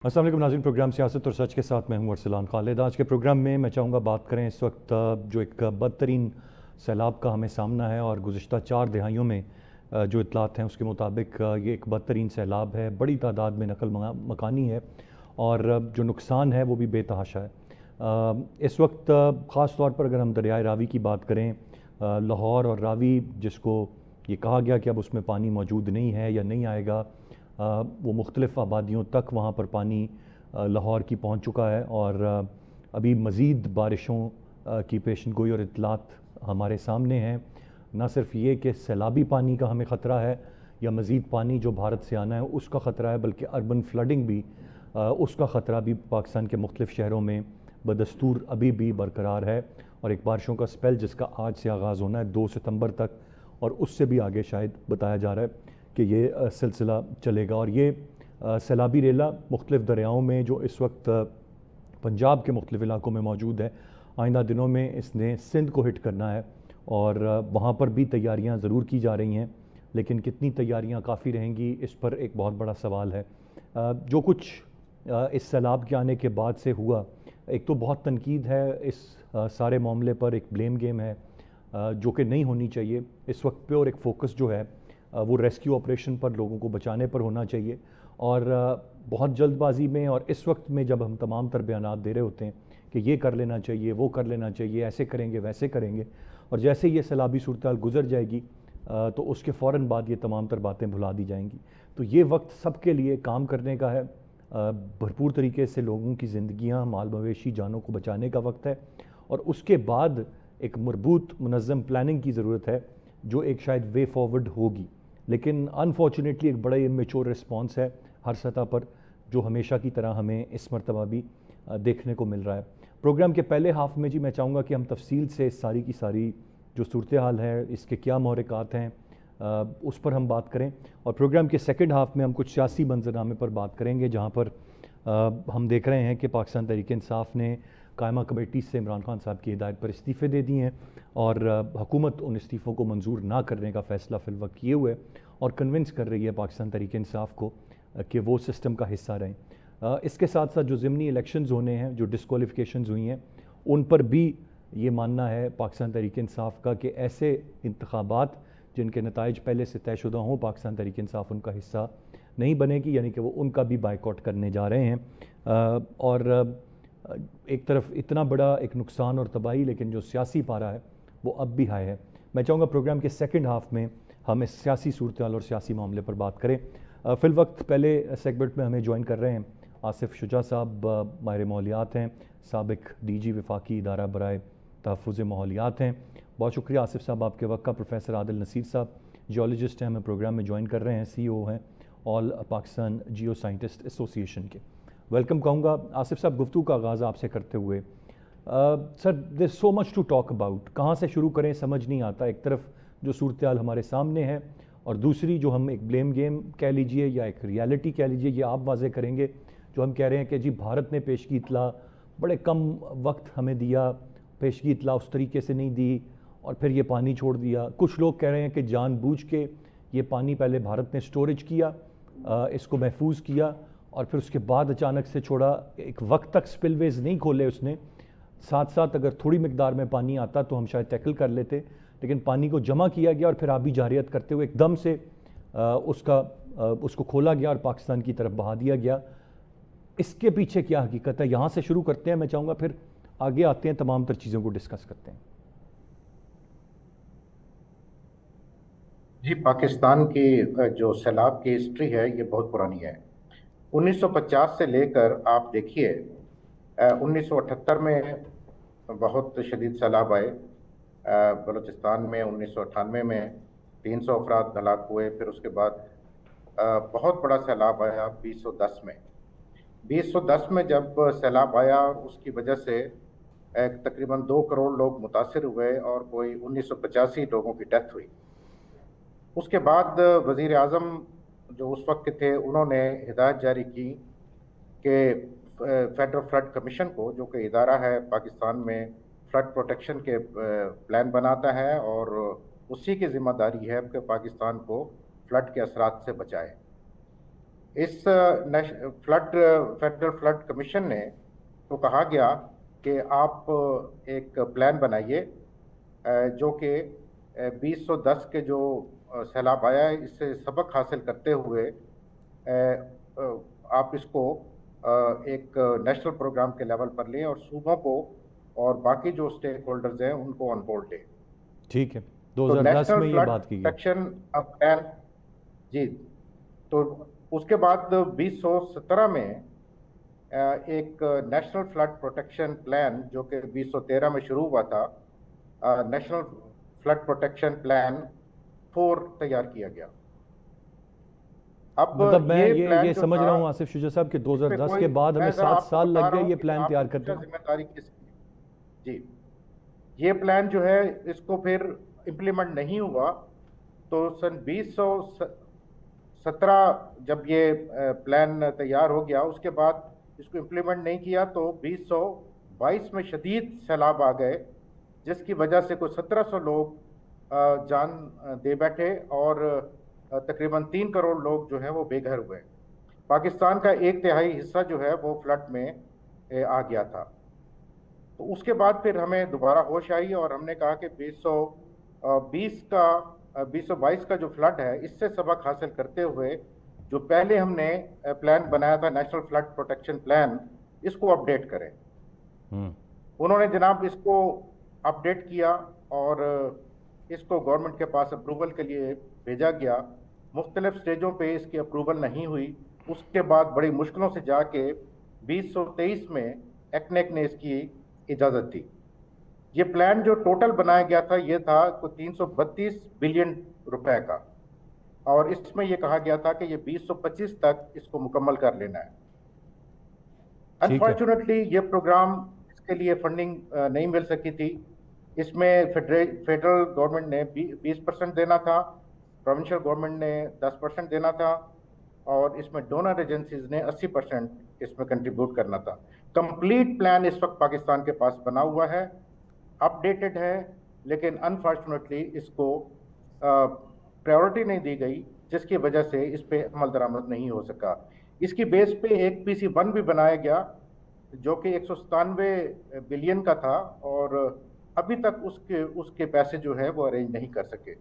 अस्सलाम वालेकुम नाज़रीन, प्रोग्राम सियासत और सच के साथ मैं हूं अरसलान खालिद। आज के प्रोग्राम में मैं चाहूँगा बात करें इस वक्त जो एक बदतरीन सैलाब का हमें सामना है और गुज़िश्ता 4 दिहाइयों में जो इतलात हैं उसके मुताबिक ये एक बदतरीन सैलाब है, बड़ी तादाद में नकल मकानी है और जो नुकसान है वो भी बेतहाशा है। इस वक्त ख़ास तौर पर अगर हम दरियाए रावी की बात करें, लाहौर और रावी जिसको ये कहा गया कि अब उसमें पानी मौजूद नहीं है या नहीं आएगा, वो मुख्तलिफ़ आबादियों तक वहाँ पर पानी लाहौर की पहुँच चुका है और अभी मज़ीद बारिशों की पेशन गोई और इतलात हमारे सामने हैं। न सिर्फ ये कि सैलाबी पानी का हमें ख़तरा है या मज़ीद पानी जो भारत से आना है उसका ख़तरा है, बल्कि अर्बन फ्लडिंग भी उसका ख़तरा भी पाकिस्तान के मुख्तलिफ़ शहरों में बदस्तूर अभी भी बरकरार है। और एक बारिशों का स्पेल जिसका आज से आगाज़ होना है 2 सितंबर तक और उससे भी आगे शायद बताया जा रहा है कि ये सिलसिला चलेगा। और ये सैलाबी रेला मुख्तलिफ़ दरियाओं में जो इस वक्त पंजाब के मुख्तलिफ़ इलाकों में मौजूद है, आइंदा दिनों में इसने सिंध को हिट करना है और वहाँ पर भी तैयारियाँ ज़रूर की जा रही हैं, लेकिन कितनी तैयारियाँ काफ़ी रहेंगी इस पर एक बहुत बड़ा सवाल है। जो कुछ इस सैलाब के आने के बाद से हुआ, एक तो बहुत तनकीद है इस सारे मामले पर, एक ब्लेम गेम है जो कि नहीं होनी चाहिए। इस वक्त पे और एक फ़ोकस जो है वो रेस्क्यू ऑपरेशन पर, लोगों को बचाने पर होना चाहिए। और बहुत जल्दबाजी में और इस वक्त में जब हम तमाम तर बयानात दे रहे होते हैं कि ये कर लेना चाहिए, वो कर लेना चाहिए, ऐसे करेंगे वैसे करेंगे, और जैसे ये सैलाबी सूरत हाल गुजर जाएगी तो उसके फ़ौरन बाद ये तमाम तर बातें भुला दी जाएंगी। तो ये वक्त सबके लिए काम करने का है, भरपूर तरीके से लोगों की ज़िंदगियाँ, माल मवेशी, जानों को बचाने का वक्त है। और उसके बाद एक मरबूत मुनज़्ज़म प्लानिंग की ज़रूरत है जो एक शायद वे फॉरवर्ड होगी। लेकिन अनफॉर्चुनेटली एक बड़ा इमेच्योर रिस्पॉन्स है हर सतह पर, जो हमेशा की तरह हमें इस मरतबा भी देखने को मिल रहा है। प्रोग्राम के पहले हाफ में जी मैं चाहूँगा कि हम तफसील से इस सारी की सारी जो सूरत हाल है, इसके क्या महरक़ात हैं, उस पर हम बात करें। और प्रोग्राम के सेकंड हाफ में हम कुछ सियासी मंजरनामे पर बात करेंगे, जहाँ पर हम देख रहे हैं कि पाकिस्तान तहरीक इंसाफ ने कायमा कमेटी से इमरान खान साहब की हिदायत पर इस्तीफ़े दे दिए हैं और हुकूमत उन इस्तीफ़ों को मंजूर ना करने का फ़ैसला फ़िलवक्त किए हुए और कन्विंस कर रही है पाकिस्तान तहरीक इंसाफ को कि वो सिस्टम का हिस्सा रहें। इसके साथ साथ जो ज़िमनी इलेक्शंस होने हैं, जो डिस्क्वालिफिकेशंस हुई हैं, उन पर भी ये मानना है पाकिस्तान तहरीक इंसाफ का कि ऐसे इंतखाबात जिनके नताइज पहले से तयशुदा हों, पाकिस्तान तहरीक इंसाफ उनका हिस्सा नहीं बनेगी, यानी कि वो उनका भी बाइकआउट करने जा रहे हैं। और एक तरफ इतना बड़ा एक नुकसान और तबाही, लेकिन जो सियासी पारा है वो अब भी हाई है। मैं चाहूँगा प्रोग्राम के सेकंड हाफ में हम इस सियासी सूरत हाल और सियासी मामले पर बात करें। फ़िल वक्त पहले सेगमेंट में हमें ज्वाइन कर रहे हैं आसिफ शुजा साहब, माहिर माहौलियात हैं, साबिक DG वफाकी इदारा बराए तहफ़्फ़ुज़ माहौलियात हैं। बहुत शुक्रिया आसिफ साहब आपके वक्त का। प्रोफेसर आदिल नसीर साहब जियोलॉजिस्ट हैं, हमें प्रोग्राम में ज्वाइन कर रहे हैं, CEO हैं All Pakistan Geo Scientist Association के। वेलकम कहूँगा। आसिफ साहब, गुफ्तगू का आगाज़ आपसे करते हुए, sir there so much to talk about, कहाँ से शुरू करें समझ नहीं आता। एक तरफ जो सूरत हाल हमारे सामने है और दूसरी जो हम एक ब्लेम गेम कह लीजिए या एक रियलिटी कह लीजिए, ये आप वाज़े करेंगे, जो हम कह रहे हैं कि जी भारत ने पेशगी इतला बड़े कम वक्त हमें दिया, पेशगी इतला उस तरीके से नहीं दी और फिर ये पानी छोड़ दिया। कुछ लोग कह रहे हैं कि जानबूझ के ये पानी पहले भारत ने स्टोरेज किया, इसको महफूज किया और फिर उसके बाद अचानक से छोड़ा। एक वक्त तक स्पिलवेज नहीं खोले उसने, साथ साथ अगर थोड़ी मिकदार में पानी आता तो हम शायद टैकल कर लेते, लेकिन पानी को जमा किया गया और फिर आबी जारियत करते हुए एकदम से उसको खोला गया और पाकिस्तान की तरफ बहा दिया गया। इसके पीछे क्या हकीकत है, यहाँ से शुरू करते हैं। मैं चाहूँगा फिर आगे आते हैं, तमाम तर चीज़ों को डिस्कस करते हैं। जी, पाकिस्तान की जो सैलाब की हिस्ट्री है ये बहुत पुरानी है। 1950 से लेकर आप देखिए, 1978 में बहुत शदीद सैलाब आए। बलूचिस्तान में 1998 में 300 अफराद हलाक हुए। फिर उसके बाद बहुत बड़ा सैलाब आया 2010 में। 2010 में जब सैलाब आया, उसकी वजह से तकरीबन 2 करोड़ लोग मुतासिर हुए और कोई 1985 लोगों की डेथ हुई। उसके बाद वज़ीर आज़म जो उस वक्त के थे, उन्होंने हिदायत जारी की कि फेडरल फ्लड कमीशन को, जो कि इदारा है पाकिस्तान में फ्लड प्रोटेक्शन के प्लान बनाता है, और उसी की ज़िम्मेदारी है कि पाकिस्तान को फ्लड के असरात से बचाए। इस फ्लड फेडरल फ्लड कमीशन ने तो कहा गया कि आप एक प्लान बनाइए जो कि 2010 के जो सैलाब आया है इससे सबक हासिल करते हुए आप इसको एक नेशनल प्रोग्राम के लेवल पर लें और सूबों को और बाकी जो स्टेक होल्डर्स हैं उनको ऑन बोर्ड लें। ठीक है, तो 2010 नेशनल में ये फ्लड बात की गई। प्रोटेक्शन प्लान जी, तो उसके बाद 2017 में एक नेशनल फ्लड प्रोटेक्शन प्लान जो कि 2013 में शुरू हुआ था, नेशनल फ्लड प्रोटेक्शन प्लान 4 तैयार किया गया। अब मतलब मैं ये प्लान ये जो समझ था, रहा हूँ आसिफ शुजा साहब कि इस पे 2010 कोई, के बाद मैं हमें जरा 7 आपको साल बता लग रहा गए हूँ ये कि प्लान आपको तैयार पूरा करते हैं। जिम्मेदारी किसकी। जी, ये प्लान जो है इसको फिर इम्प्लीमेंट नहीं हुआ, तो सन 2017 जब ये प्लान तैयार हो गया उसके बाद इसको इम्प्लीमेंट नहीं किया, तो 2022 में शदीद सैलाब आ गए जिसकी वजह से कोई 1700 लोग जान दे बैठे और तकरीबन 3 करोड़ लोग जो हैं वो बेघर हुए। पाकिस्तान का 1/3 हिस्सा जो है वो फ्लड में आ गया था। तो उसके बाद फिर हमें दोबारा होश आई और हमने कहा कि 2022 का जो फ्लड है इससे सबक हासिल करते हुए जो पहले हमने प्लान बनाया था नेशनल फ्लड प्रोटेक्शन प्लान, इसको अपडेट करें। उन्होंने जनाब इसको अपडेट किया और इसको गवर्नमेंट के पास अप्रूवल के लिए भेजा गया। मुख्तलिफ स्टेजों पे इसकी अप्रूवल नहीं हुई। उसके बाद बड़ी मुश्किलों से जाके 2023 में एक्नेक ने इसकी इजाज़त दी। ये प्लान जो टोटल बनाया गया था ये था 332 बिलियन रुपए का, और इसमें ये कहा गया था कि ये 2025 तक इसको मुकम्मल कर लेना है। अनफॉर्चुनेटली ये प्रोग्राम, इसके लिए फंडिंग नहीं मिल सकी थी। इसमें फेडरल गवर्नमेंट ने 20% देना था, प्रोविंशियल गवर्नमेंट ने 10% देना था और इसमें डोनर एजेंसीज ने 80% इसमें कंट्रीब्यूट करना था। कंप्लीट प्लान इस वक्त पाकिस्तान के पास बना हुआ है, अपडेटेड है, लेकिन अनफॉर्चुनेटली इसको प्रायोरिटी नहीं दी गई जिसकी वजह से इस पे अमल दरामद नहीं हो सका। इसकी बेस पे एक PC1 भी बनाया गया जो कि 197 बिलियन का था और अभी तक उसके पैसे जो है वो अरेंज नहीं कर सके।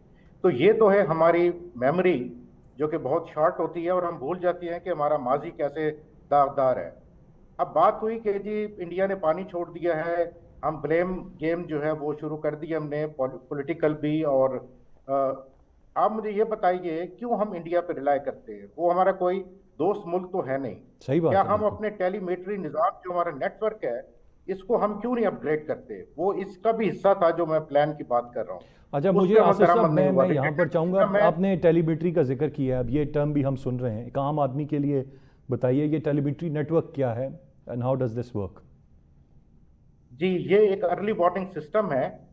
तो ये तो है हमारी मेमोरी जो कि बहुत शॉर्ट होती है और हम भूल जाते हैं कि हमारा माजी कैसे दागदार है। अब बात हुई कि जी इंडिया ने पानी छोड़ दिया है, हम ब्लेम गेम जो है वो शुरू कर दी हमने, पॉलिटिकल भी। और आप मुझे ये बताइए क्यों हम इंडिया पे रिलाय करते हैं? वो हमारा कोई दोस्त मुल्क तो है नहीं। सही बात क्या है, हम बिल्कुल। अपने टेलीमेट्री निज़ाम जो हमारा नेटवर्क है इसको हम क्यों नहीं अपग्रेड करते? वो इसका भी हिस्सा था जो मैं प्लान की बात कर रहा हूँ। अच्छा, उस मुझे पे अमल आसिफ साहब दरामद नहीं हुआ। मैं यहाँ पर चाहूँगा, सिस्टम है। आपने टेलीमेट्री का जिक्र किया है, अब ये टर्म भी हम सुन रहे हैं, एक आम आदमी के लिए बताइए ये टेलीमेट्री नेटवर्क क्या है and how does this work? जी, ये एक अर्ली वार्निंग सिस्टम है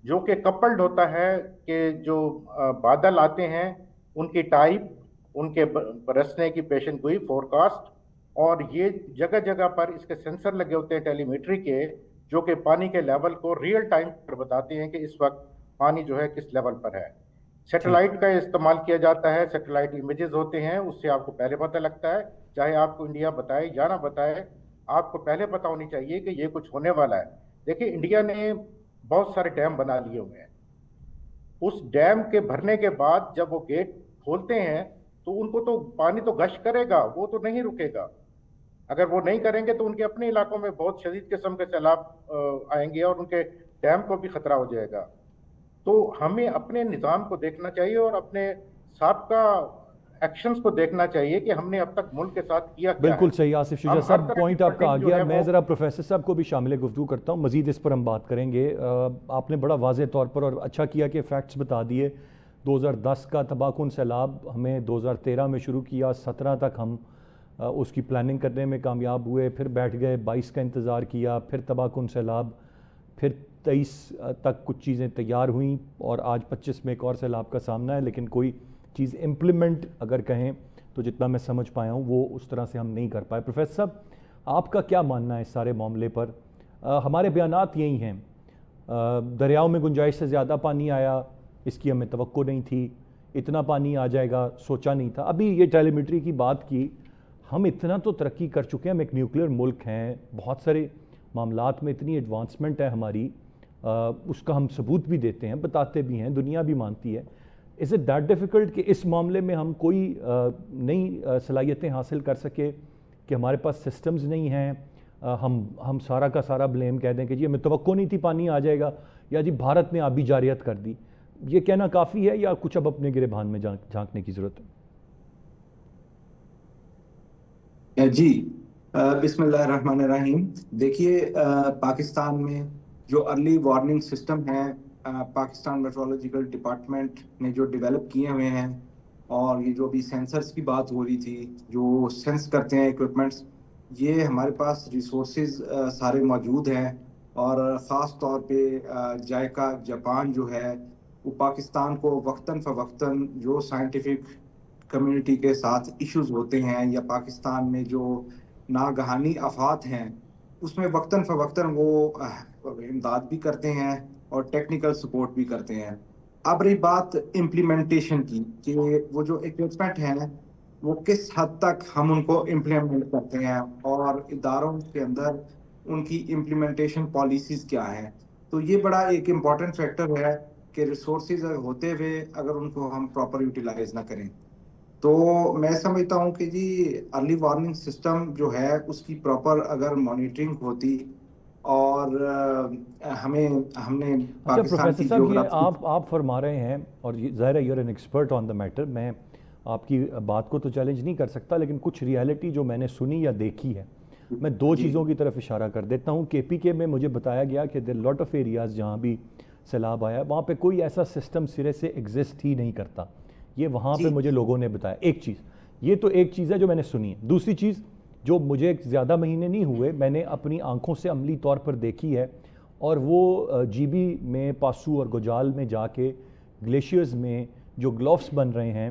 जो कि कपल्ड होता है कि जो बादल आते हैं उनकी टाइप, उनके बरसने की पेशन गोई, फोरकास्ट, और ये जगह जगह पर इसके सेंसर लगे होते हैं टेलीमेट्री के जो कि पानी के लेवल को रियल टाइम पर बताते हैं कि इस वक्त पानी जो है किस लेवल पर है। सैटेलाइट का इस्तेमाल किया जाता है, सैटेलाइट इमेजेस होते हैं, उससे आपको पहले पता लगता है, चाहे आपको इंडिया बताए या ना बताए, आपको पहले पता होनी चाहिए कि ये कुछ होने वाला है। देखिए, इंडिया ने बहुत सारे डैम बना लिए हुए हैं। उस डैम के भरने के बाद जब वो गेट खोलते हैं तो उनको तो पानी तो गश करेगा, वो तो नहीं रुकेगा। अगर वो नहीं करेंगे तो उनके अपने इलाकों में बहुत शदीद किस्म के सैलाब आएंगे और उनके डैम को भी खतरा हो जाएगा। तो हमें अपने निज़ाम को देखना चाहिए और अपने साबका एक्शंस को देखना चाहिए कि हमने अब तक मुल्क के साथ किया क्या बिल्कुल है। सही आसिफ शुजा हम हर साहब, तरह की पॉइंट आपका आ फंडिंग जो गया। है मैं वो, ज़रा प्रोफेसर साहब को भी शामिल गुफ्तगू करता हूँ, मज़ीद इस पर हम बात करेंगे। आपने बड़ा वाज़ेह तौर पर और अच्छा किया कि फैक्ट्स बता दिए। 2010 का तबाहकुन सैलाब हमें 2013 में शुरू किया, 17 तक हम उसकी प्लानिंग करने में कामयाब हुए, फिर बैठ गए, 22 का इंतज़ार किया, फिर तबाहकुन सैलाब, फिर 23 तक कुछ चीज़ें तैयार हुई और आज 25 में एक और सैलाब का सामना है। लेकिन कोई चीज़ इम्प्लीमेंट अगर कहें तो जितना मैं समझ पाया हूँ वो उस तरह से हम नहीं कर पाए। प्रोफेसर साहब, आपका क्या मानना है इस सारे मामले पर? हमारे बयानात यही हैं, दरियाओं में गुंजाइश से ज़्यादा पानी आया, इसकी हमें तवक्को नहीं थी, इतना पानी आ जाएगा सोचा नहीं था। अभी ये टेलीमेट्री की बात की ہم اتنا تو ترقی کر چکے ہیں, ہم ایک نیوکلیئر ملک ہیں, بہت سارے معاملات میں اتنی ایڈوانسمنٹ ہے ہماری, اس کا ہم ثبوت بھی دیتے ہیں, بتاتے بھی ہیں, دنیا بھی مانتی ہے. از اٹ دیٹ ڈیفیکلٹ کہ اس معاملے میں ہم کوئی نئی صلاحیتیں حاصل کر سکے, کہ ہمارے پاس سسٹمز نہیں ہیں, ہم سارا کا سارا بلیم کہہ دیں کہ جی ہمیں توقع نہیں تھی پانی آ جائے گا, یا جی بھارت نے آبی جارحیت کر دی. یہ کہنا کافی ہے یا کچھ اب اپنے گریبان میں جھانکنے کی ضرورت ہے؟ جی بسم اللہ الرحمن الرحیم. دیکھیے پاکستان میں جو ارلی وارننگ سسٹم ہے پاکستان میٹرولوجیکل ڈپارٹمنٹ نے جو ڈیولپ کیے ہوئے ہیں, اور یہ جو بھی سینسرز کی بات ہو رہی تھی, جو سینس کرتے ہیں ایکوپمنٹس, یہ ہمارے پاس ریسورسز سارے موجود ہیں. اور خاص طور پہ جائکا جاپان جو ہے وہ پاکستان کو وقتاً فوقتاً جو سائنٹیفک کمیونٹی کے ساتھ ایشوز ہوتے ہیں یا پاکستان میں جو ناگہانی آفات ہیں اس میں وقتاً فوقتاً وہ امداد بھی کرتے ہیں اور ٹیکنیکل سپورٹ بھی کرتے ہیں. اب رہی بات امپلیمنٹیشن کی, کہ وہ جو اکوپمنٹ ہیں وہ کس حد تک ہم ان کو امپلیمنٹ کرتے ہیں اور اداروں کے اندر ان کی امپلیمنٹیشن پالیسیز کیا ہیں. تو یہ بڑا ایک امپورٹنٹ فیکٹر ہے کہ ریسورسز ہوتے ہوئے اگر ان کو ہم پراپر یوٹیلائز نہ کریں. تو میں سمجھتا ہوں کہ جی ارلی وارننگ سسٹم جو ہے اس کی پراپر اگر مانیٹرنگ ہوتی, اور ہم نے اچھا پاکستان پروفیسر کی صاحب, یہ جیوگرافی. آپ فرما رہے ہیں, اور ظاہر ہے you are an expert on the matter, میں آپ کی بات کو تو چیلنج نہیں کر سکتا, لیکن کچھ ریالٹی جو میں نے سنی یا دیکھی ہے, میں دو جی چیزوں کی طرف اشارہ کر دیتا ہوں. کے پی کے میں مجھے بتایا گیا کہ دیر لاٹ آف ایریاز جہاں بھی سیلاب آیا وہاں پہ کوئی ایسا سسٹم سرے سے ایگزسٹ ہی نہیں کرتا. یہ وہاں پہ جی مجھے لوگوں نے بتایا. ایک چیز یہ تو ایک چیز ہے جو میں نے سنی ہے. دوسری چیز جو مجھے زیادہ مہینے نہیں ہوئے, میں نے اپنی آنکھوں سے عملی طور پر دیکھی ہے, اور وہ جی بی میں, پاسو اور گجال میں جا کے گلیشیئرز میں جو گلوفس بن رہے ہیں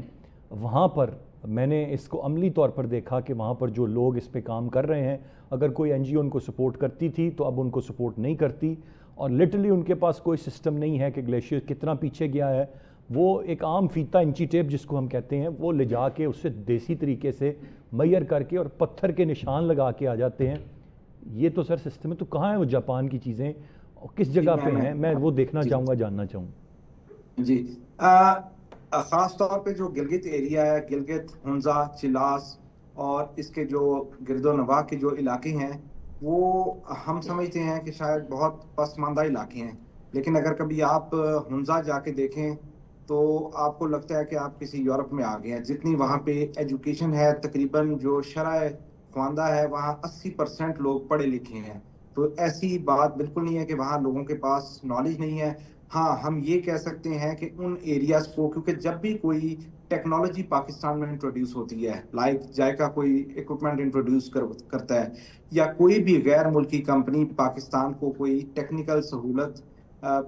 وہاں پر میں نے اس کو عملی طور پر دیکھا کہ وہاں پر جو لوگ اس پہ کام کر رہے ہیں, اگر کوئی این جی او ان کو سپورٹ کرتی تھی تو اب ان کو سپورٹ نہیں کرتی, اور لٹرلی ان کے پاس کوئی سسٹم نہیں ہے کہ گلیشیئر کتنا پیچھے گیا ہے. وہ ایک عام فیتا انچی ٹیپ جس کو ہم کہتے ہیں وہ لے جا کے اس سے دیسی طریقے سے میئر کر کے اور پتھر کے نشان لگا کے آ جاتے ہیں. یہ تو سر سسٹم ہے, تو کہاں ہے وہ جاپان کی چیزیں, کس جگہ پہ ہیں؟ میں وہ دیکھنا جی چاہوں گا, جاننا چاہوں. جی خاص طور پہ جو گلگت ایریا ہے, گلگت, ہنزا, چلاس اور اس کے جو گرد و نواح کے جو علاقے ہیں وہ ہم سمجھتے ہیں کہ شاید بہت پسماندہ علاقے ہیں, لیکن اگر کبھی آپ ہنزا جا کے دیکھیں تو آپ کو لگتا ہے کہ آپ کسی یورپ میں آ گئے ہیں. جتنی وہاں پہ ایجوکیشن ہے, تقریباً جو شرح خواندہ ہے وہاں 80% لوگ پڑھے لکھے ہیں. تو ایسی بات بالکل نہیں ہے کہ وہاں لوگوں کے پاس نالج نہیں ہے. ہاں ہم یہ کہہ سکتے ہیں کہ ان ایریاز کو, کیونکہ جب بھی کوئی ٹیکنالوجی پاکستان میں انٹروڈیوس ہوتی ہے, لائک جائکا کوئی ایکوپمنٹ انٹروڈیوس کرتا ہے, یا کوئی بھی غیر ملکی کمپنی پاکستان کو کوئی ٹیکنیکل سہولت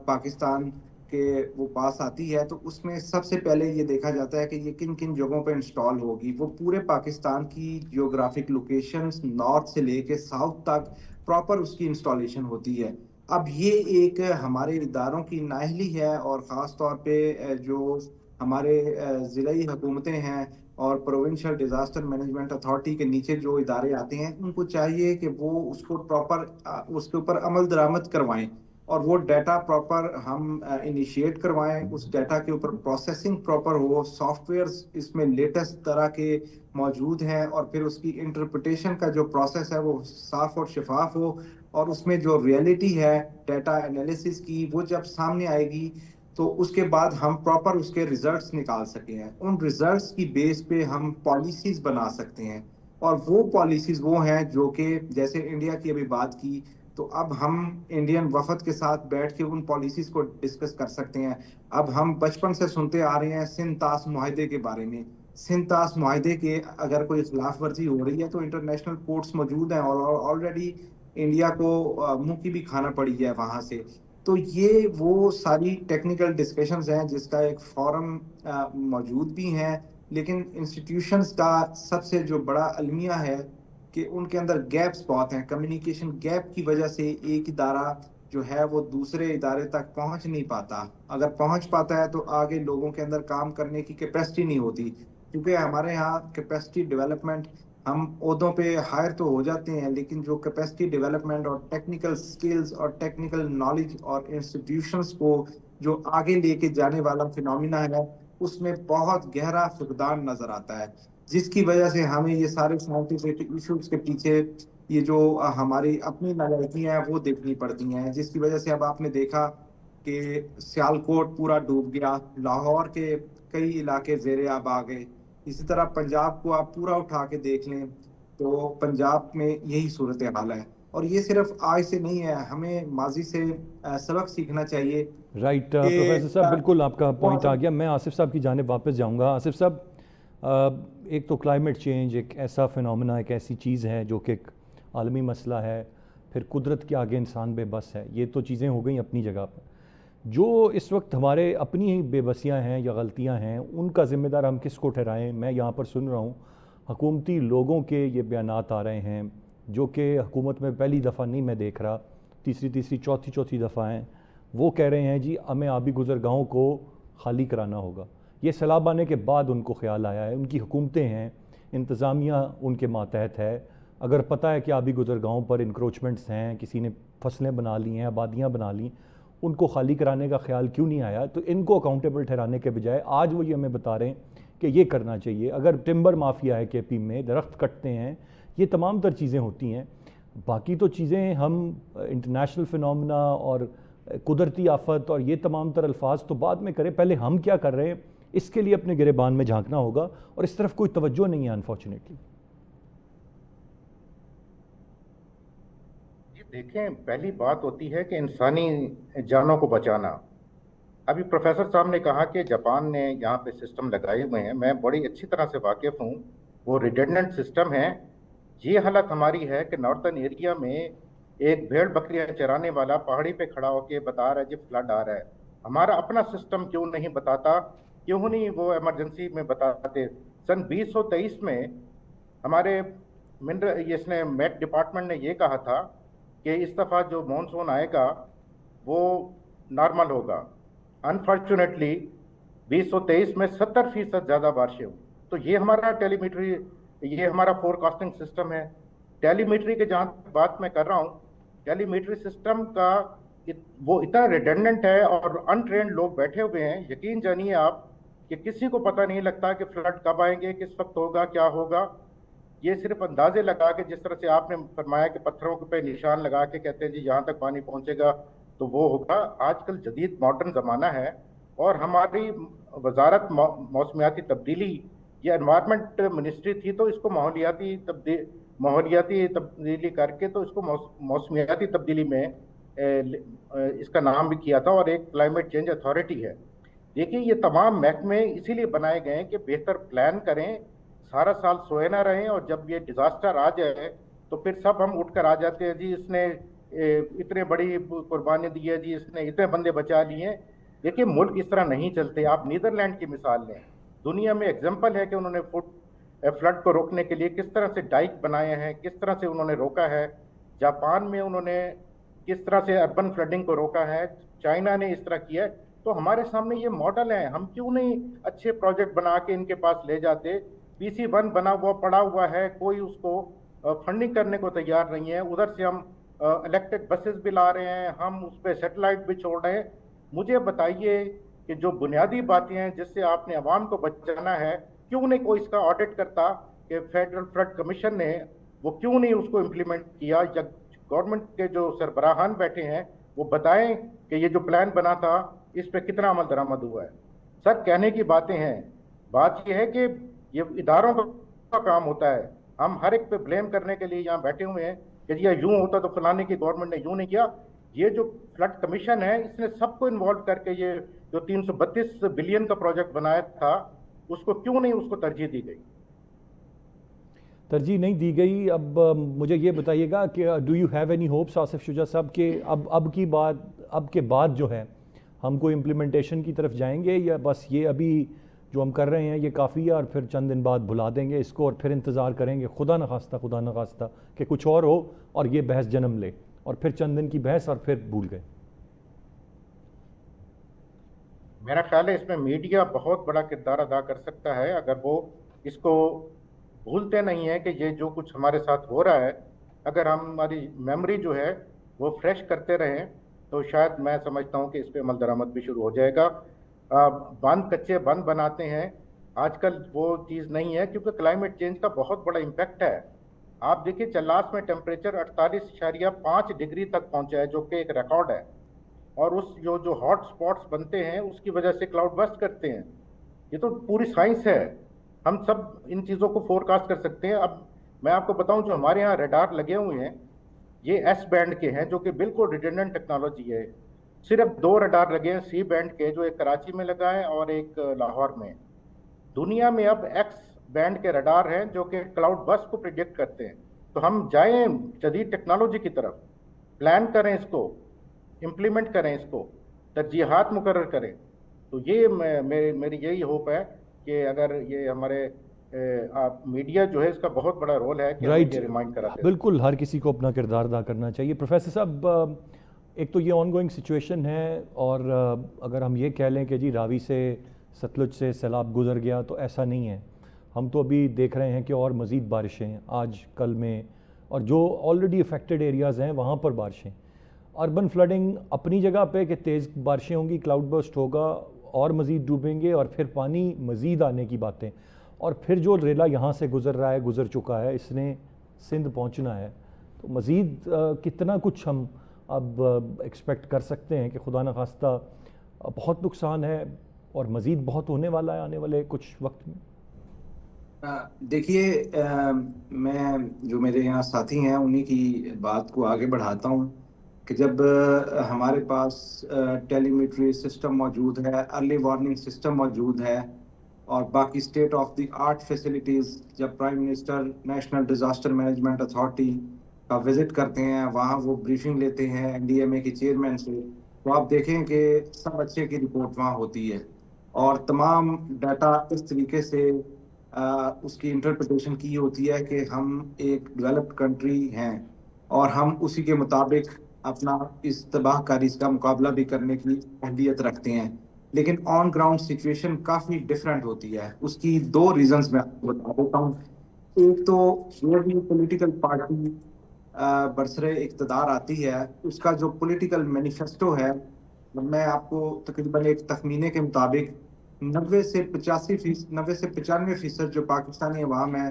پاکستان کے وہ پاس آتی ہے, تو اس میں سب سے پہلے یہ دیکھا جاتا ہے کہ یہ کن کن جگہوں پہ انسٹال ہوگی. وہ پورے پاکستان کی جیوگرافک لوکیشنز نارتھ سے لے کے ساؤتھ تک پراپر اس کی انسٹالیشن ہوتی ہے. اب یہ ایک ہمارے اداروں کی نااہلی ہے, اور خاص طور پہ جو ہمارے ضلعی حکومتیں ہیں اور پروونشل ڈیزاسٹر مینجمنٹ اتھارٹی کے نیچے جو ادارے آتے ہیں, ان کو چاہیے کہ وہ اس کو پراپر اس کے اوپر عمل درآمد کروائیں, اور وہ ڈیٹا پراپر ہم انیشیٹ کروائیں, اس ڈیٹا کے اوپر پروسیسنگ پراپر ہو, سافٹ ویئرز اس میں لیٹسٹ طرح کے موجود ہیں, اور پھر اس کی انٹرپریٹیشن کا جو پروسیس ہے وہ صاف اور شفاف ہو, اور اس میں جو ریئلٹی ہے ڈیٹا انالیسس کی وہ جب سامنے آئے گی تو اس کے بعد ہم پراپر اس کے ریزلٹس نکال سکیں ہیں. ان ریزلٹس کی بیس پہ ہم پالیسیز بنا سکتے ہیں, اور وہ پالیسیز وہ ہیں جو کہ جیسے انڈیا کی ابھی بات کی, تو اب ہم انڈین وفد کے ساتھ بیٹھ کے ان پالیسیز کو ڈسکس کر سکتے ہیں. اب ہم بچپن سے سنتے آ رہے ہیں سندھ طاس معاہدے کے بارے میں. سندھ طاس معاہدے کے اگر کوئی خلاف ورزی ہو رہی ہے تو انٹرنیشنل کورٹس موجود ہیں, اور آلریڈی انڈیا کو منہ کی بھی کھانا پڑی ہے وہاں سے. تو یہ وہ ساری ٹیکنیکل ڈسکشنز ہیں جس کا ایک فورم موجود بھی ہیں, لیکن انسٹیٹیوشنز کا سب سے جو بڑا المیہ ہے کہ ان کے اندر گیپس بہت ہیں. کمیونیکیشن گیپ کی وجہ سے ایک ادارہ جو ہے وہ دوسرے ادارے تک پہنچ نہیں پاتا. اگر پہنچ پاتا ہے تو آگے لوگوں کے اندر کام کرنے کی کیپیسٹی نہیں ہوتی, کیونکہ ہمارے ہاں کیپیسٹی ڈیولپمنٹ ہم عہدوں پہ ہائر تو ہو جاتے ہیں لیکن جو کیپیسٹی ڈیولپمنٹ اور ٹیکنیکل سکلز اور ٹیکنیکل نالج اور انسٹیٹیوشنز کو جو آگے لے کے جانے والا فینومینا ہے اس میں بہت گہرا فقدان نظر آتا ہے، جس کی وجہ سے ہمیں یہ سارے سائنٹیفک ایشوز کے پیچھے یہ جو ہماری اپنی نالائکیاں ہیں وہ دیکھنی پڑتی ہیں، جس کی وجہ سے اب آپ نے دیکھا کہ سیالکوٹ پورا ڈوب گیا، لاہور کے کئی علاقے زیر آب آ گئے، اسی طرح پنجاب کو آپ پورا اٹھا کے دیکھ لیں تو پنجاب میں یہی صورتحال ہے۔ اور یہ صرف آج سے نہیں ہے، ہمیں ماضی سے سبق سیکھنا چاہیے رائٹ کہ پروفیسر صاحب، بالکل آپ کا پوائنٹ آ بہت گیا۔ میں آصف صاحب کی جانب واپس جاؤں گا۔ آصف صاحب، ایک تو کلائمیٹ چینج ایک ایسا فینومینا، ایک ایسی چیز ہے جو کہ ایک عالمی مسئلہ ہے، پھر قدرت کے آگے انسان بے بس ہے، یہ تو چیزیں ہو گئیں اپنی جگہ پر۔ جو اس وقت ہمارے اپنی بے بسیاں ہیں یا غلطیاں ہیں، ان کا ذمہ دار ہم کس کو ٹھہرائیں؟ میں یہاں پر سن رہا ہوں حکومتی لوگوں کے یہ بیانات آ رہے ہیں جو کہ حکومت میں پہلی دفعہ نہیں میں دیکھ رہا، تیسری چوتھی دفعہ ہیں۔ وہ کہہ رہے ہیں جی ہمیں آبی گزرگاہوں کو خالی کرانا ہوگا۔ یہ سیلاب آنے کے بعد ان کو خیال آیا ہے، ان کی حکومتیں ہیں، انتظامیہ ان کے ماتحت ہے، اگر پتہ ہے کہ آبی گزرگاہوں پر انکروچمنٹس ہیں، کسی نے فصلیں بنا لی ہیں، آبادیاں بنا لی، ان کو خالی کرانے کا خیال کیوں نہیں آیا؟ تو ان کو اکاؤنٹیبل ٹھہرانے کے بجائے آج وہ یہ ہمیں بتا رہے ہیں کہ یہ کرنا چاہیے۔ اگر ٹمبر مافیا ہے کے پی میں، درخت کٹتے ہیں، یہ تمام تر چیزیں ہوتی ہیں۔ باقی تو چیزیں ہم انٹرنیشنل فینومینا اور قدرتی آفت اور یہ تمام تر الفاظ تو بعد میں کریں، پہلے ہم کیا کر رہے ہیں اس کے لیے اپنے گریبان میں جھانکنا ہوگا، اور اس طرف کوئی توجہ نہیں ہے انفارچونیٹلی۔ دیکھیں، پہلی بات ہوتی ہے کہ انسانی جانوں کو بچانا۔ ابھی پروفیسر صاحب نے کہا کہ جاپان نے یہاں پہ سسٹم لگائے ہوئے ہیں، میں بڑی اچھی طرح سے واقف ہوں، وہ ریڈنڈنٹ سسٹم ہے۔ یہ حالت ہماری ہے کہ نارتھن ایریا میں ایک بھیڑ بکریاں چرانے والا پہاڑی پہ کھڑا ہو کے بتا رہا ہے جی فلڈ آ رہا ہے۔ ہمارا اپنا سسٹم کیوں نہیں بتاتا؟ کیوں نہیں وہ ایمرجنسی میں بتاتے؟ سن 2023 میں ہمارے اس نے میٹ ڈپارٹمنٹ نے یہ کہا تھا کہ اس دفعہ جو مونسون آئے گا وہ نارمل ہوگا۔ انفارچونیٹلی 2023 میں 70% زیادہ بارشیں ہوئی۔ تو یہ ہمارا یہ ہمارا فور کاسٹنگ سسٹم ہے۔ ٹیلی میٹری کے جہاں بات میں کر رہا ہوں، ٹیلی میٹری سسٹم کا وہ اتنا ریڈنڈنٹ ہے اور انٹرینڈ لوگ بیٹھے ہوئے ہیں، یقین جانیے آپ کہ کسی کو پتہ نہیں لگتا کہ فلڈ کب آئیں گے، کس وقت ہوگا، کیا ہوگا۔ یہ صرف اندازے لگا کے، جس طرح سے آپ نے فرمایا کہ پتھروں پہ نشان لگا کے کہتے ہیں جی یہاں تک پانی پہنچے گا تو وہ ہوگا۔ آج کل جدید ماڈرن زمانہ ہے، اور ہماری وزارت موسمیاتی تبدیلی، یہ انوائرمنٹ منسٹری تھی تو اس کو ماحولیاتی تبدیلی کر کے تو اس کو موسمیاتی تبدیلی میں اس کا نام بھی کیا تھا، اور ایک کلائمیٹ چینج اتھارٹی ہے۔ دیکھیے، یہ تمام محکمے اسی لیے بنائے گئے ہیں کہ بہتر پلان کریں، سارا سال سوئے نہ رہیں، اور جب یہ ڈیزاسٹر آ جائے تو پھر سب ہم اٹھ کر آ جاتے ہیں جی اس نے اتنے بڑی قربانی دی ہے، جی اس نے اتنے بندے بچا لیے ہیں۔ دیکھیے، ملک اس طرح نہیں چلتے۔ آپ نیدرلینڈ کی مثال لیں، دنیا میں ایگزامپل ہے کہ انہوں نے فلڈ کو روکنے کے لیے کس طرح سے ڈائک بنائے ہیں، کس طرح سے انہوں نے روکا ہے۔ جاپان میں انہوں نے کس طرح سے اربن فلڈنگ کو روکا ہے، چائنا نے اس طرح کیا ہے۔ تو ہمارے سامنے یہ ماڈل ہیں، ہم کیوں نہیں اچھے پروجیکٹ بنا کے ان کے پاس لے جاتے؟ PC1 بنا ہوا پڑا ہوا ہے، کوئی اس کو فنڈنگ کرنے کو تیار نہیں ہے۔ ادھر سے ہم الیکٹرک بسز بھی لا رہے ہیں، ہم اس پہ سیٹلائٹ بھی چھوڑ رہے ہیں۔ مجھے بتائیے کہ جو بنیادی باتیں ہیں جس سے آپ نے عوام کو بچانا ہے، کیوں نہیں کوئی اس کا آڈٹ کرتا کہ فیڈرل فلڈ کمیشن نے وہ کیوں نہیں اس کو امپلیمنٹ کیا؟ یا گورنمنٹ کے جو سربراہان بیٹھے ہیں وہ بتائیں کہ یہ جو پلان بنا تھا اس پہ کتنا عمل درآمد ہوا ہے۔ سر، کہنے کی باتیں ہیں، بات یہ ہے کہ یہ اداروں کا کام ہوتا ہے۔ ہم ہر ایک پہ بلیم کرنے کے لیے یہاں بیٹھے ہوئے ہیں کہ یہ یوں ہوتا تو فلانے کی گورنمنٹ نے یوں نہیں کیا۔ یہ جو فلڈ کمیشن ہے اس نے سب کو انوالو کر کے یہ جو 332 بلین کا پروجیکٹ بنایا تھا اس کو کیوں نہیں اس کو ترجیح دی گئی؟ ترجیح نہیں دی گئی۔ اب مجھے یہ بتائیے گا کہ do you have any hopes Asif Shuja صاحب کہ اب کے بعد جو ہے ہم کوئی امپلیمنٹیشن کی طرف جائیں گے، یا بس یہ ابھی جو ہم کر رہے ہیں یہ کافی ہے اور پھر چند دن بعد بھلا دیں گے اس کو اور پھر انتظار کریں گے خدا نخواستہ کہ کچھ اور ہو اور یہ بحث جنم لے، اور پھر چند دن کی بحث اور پھر بھول گئے؟ میرا خیال ہے اس میں میڈیا بہت بڑا کردار ادا کر سکتا ہے، اگر وہ اس کو भूलते नहीं हैं कि ये जो कुछ हमारे साथ हो रहा है, अगर हम हमारी मेमोरी जो है वो फ्रेश करते रहें तो शायद मैं समझता हूँ कि इस पे अमल दरामद भी शुरू हो जाएगा। बांध कच्चे बांध बनाते हैं, आजकल वो चीज़ नहीं है क्योंकि क्लाइमेट चेंज का बहुत बड़ा इम्पैक्ट है। आप देखिए चल्लास में टेम्परेचर 48.5 डिग्री तक पहुंचा है, जो कि एक रिकॉर्ड है, और उस जो हॉट स्पॉट्स बनते हैं उसकी वजह से क्लाउड बर्स्ट करते हैं। ये तो पूरी साइंस है, हम सब इन चीज़ों को फोरकास्ट कर सकते हैं। अब मैं आपको बताऊं, जो हमारे यहाँ रडार लगे हुए हैं ये एस बैंड के हैं, जो कि बिल्कुल रिडंडेंट टेक्नोलॉजी है। सिर्फ 2 रडार लगे हैं सी बैंड के, जो एक कराची में लगा है और एक लाहौर में। दुनिया में अब एक्स बैंड के रडार हैं जो कि क्लाउड बस्ट को प्रिडिक्ट करते हैं। तो हम जाएं जदीद टेक्नोलॉजी की तरफ, प्लान करें इसको, इम्प्लीमेंट करें इसको, तरजीहात मुकर्रर करें। तो ये मेरी यही होप है कि अगर ये हमारे मीडिया जो है इसका बहुत बड़ा रोल है कि राइट, ये रिमाइंड कराते हैं। बिल्कुल हर किसी को अपना किरदार अदा करना चाहिए। प्रोफेसर साहब, एक तो ये ऑन गोइंग सिचुएशन है, और अगर हम ये कह लें कि जी रावी से सतलुज से सैलाब गुजर गया, तो ऐसा नहीं है। हम तो अभी देख रहे हैं कि और मज़ीद बारिशें आज कल में, और जो ऑलरेडी अफेक्टेड एरियाज़ हैं वहाँ पर बारिशें, अर्बन फ्लडिंग अपनी जगह पे कि तेज़ बारिशें होंगी, क्लाउड बर्स्ट होगा और मज़ीद डूबेंगे, और फिर पानी मज़ीद आने की बातें, और फिर जो रेला यहाँ से गुज़र रहा है, गुज़र चुका है, इसने सिंध पहुँचना है। तो मज़ीद कितना कुछ हम अब एक्सपेक्ट कर सकते हैं कि खुदा न खास्ता बहुत नुकसान है और मज़ीद बहुत होने वाला है आने वाले कुछ वक्त में। देखिए, मैं जो मेरे यहाँ साथी हैं उन्हीं की बात को आगे बढ़ाता हूँ कि जब हमारे पास टेलीमेट्री सिस्टम मौजूद है, अर्ली वार्निंग सिस्टम मौजूद है, और बाकी state of the art facilities, जब prime minister National Disaster Management Authority का विज़िट करते हैं, वहाँ वो ब्रीफिंग लेते हैं एनडीएमए के चेयरमैन से, तो आप देखें कि सब अच्छे की रिपोर्ट वहाँ होती है, और तमाम डाटा इस तरीके से उसकी इंटरप्रिटेशन की होती है कि हम एक डेवलप्ड कंट्री हैं और हम उसी के मुताबिक अपना इस तबाहकारी का मुकाबला भी करने की अहलियत रखते हैं। लेकिन ऑन ग्राउंड सिचुएशन काफ़ी डिफरेंट होती है। उसकी 2 रीजंस मैं आपको बता देता हूँ। एक तो जो भी पॉलिटिकल पार्टी बरसरे इक़्तिदार आती है, उसका जो पॉलिटिकल मैनिफेस्टो है, मैं आपको तकरीबन एक तखमीने के मुताबिक 90 से 95% जो पाकिस्तानी अवाम है,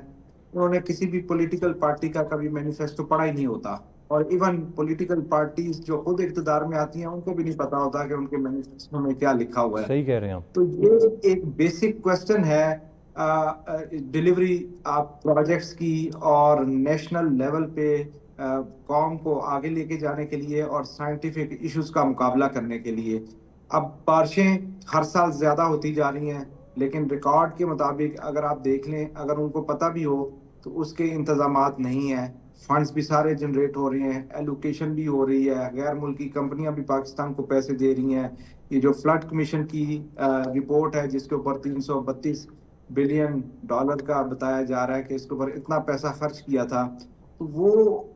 उन्होंने किसी भी पॉलिटिकल पार्टी का कभी मैनिफेस्टो पढ़ा ही नहीं होता, और इवन पॉलिटिकल पार्टीज जो खुद इक़्तिदार में आती हैं उनको भी नहीं पता होता कि उनके मैनिफेस्टो में क्या लिखा हुआ है। सही कह रहे हैं आप। तो ये एक बेसिक क्वेश्चन है डिलीवरी आप प्रोजेक्ट्स की और नेशनल लेवल पे कौम को आगे लेके जाने के लिए और साइंटिफिक इश्यूज का मुकाबला करने के लिए। अब बारिशें हर साल ज़्यादा होती जा रही हैं, लेकिन रिकॉर्ड के मुताबिक अगर आप देख लें, अगर उनको पता भी हो तो उसके इंतजामात नहीं है। फंड्स भी सारे जनरेट हो रहे हैं, एलोकेशन भी हो रही है, गैर मुल्की कंपनियां भी पाकिस्तान को पैसे दे रही हैं। ये जो फ्लड कमीशन की रिपोर्ट है जिसके ऊपर $332 बिलियन का बताया जा रहा है कि इसके ऊपर इतना पैसा खर्च किया था, तो वो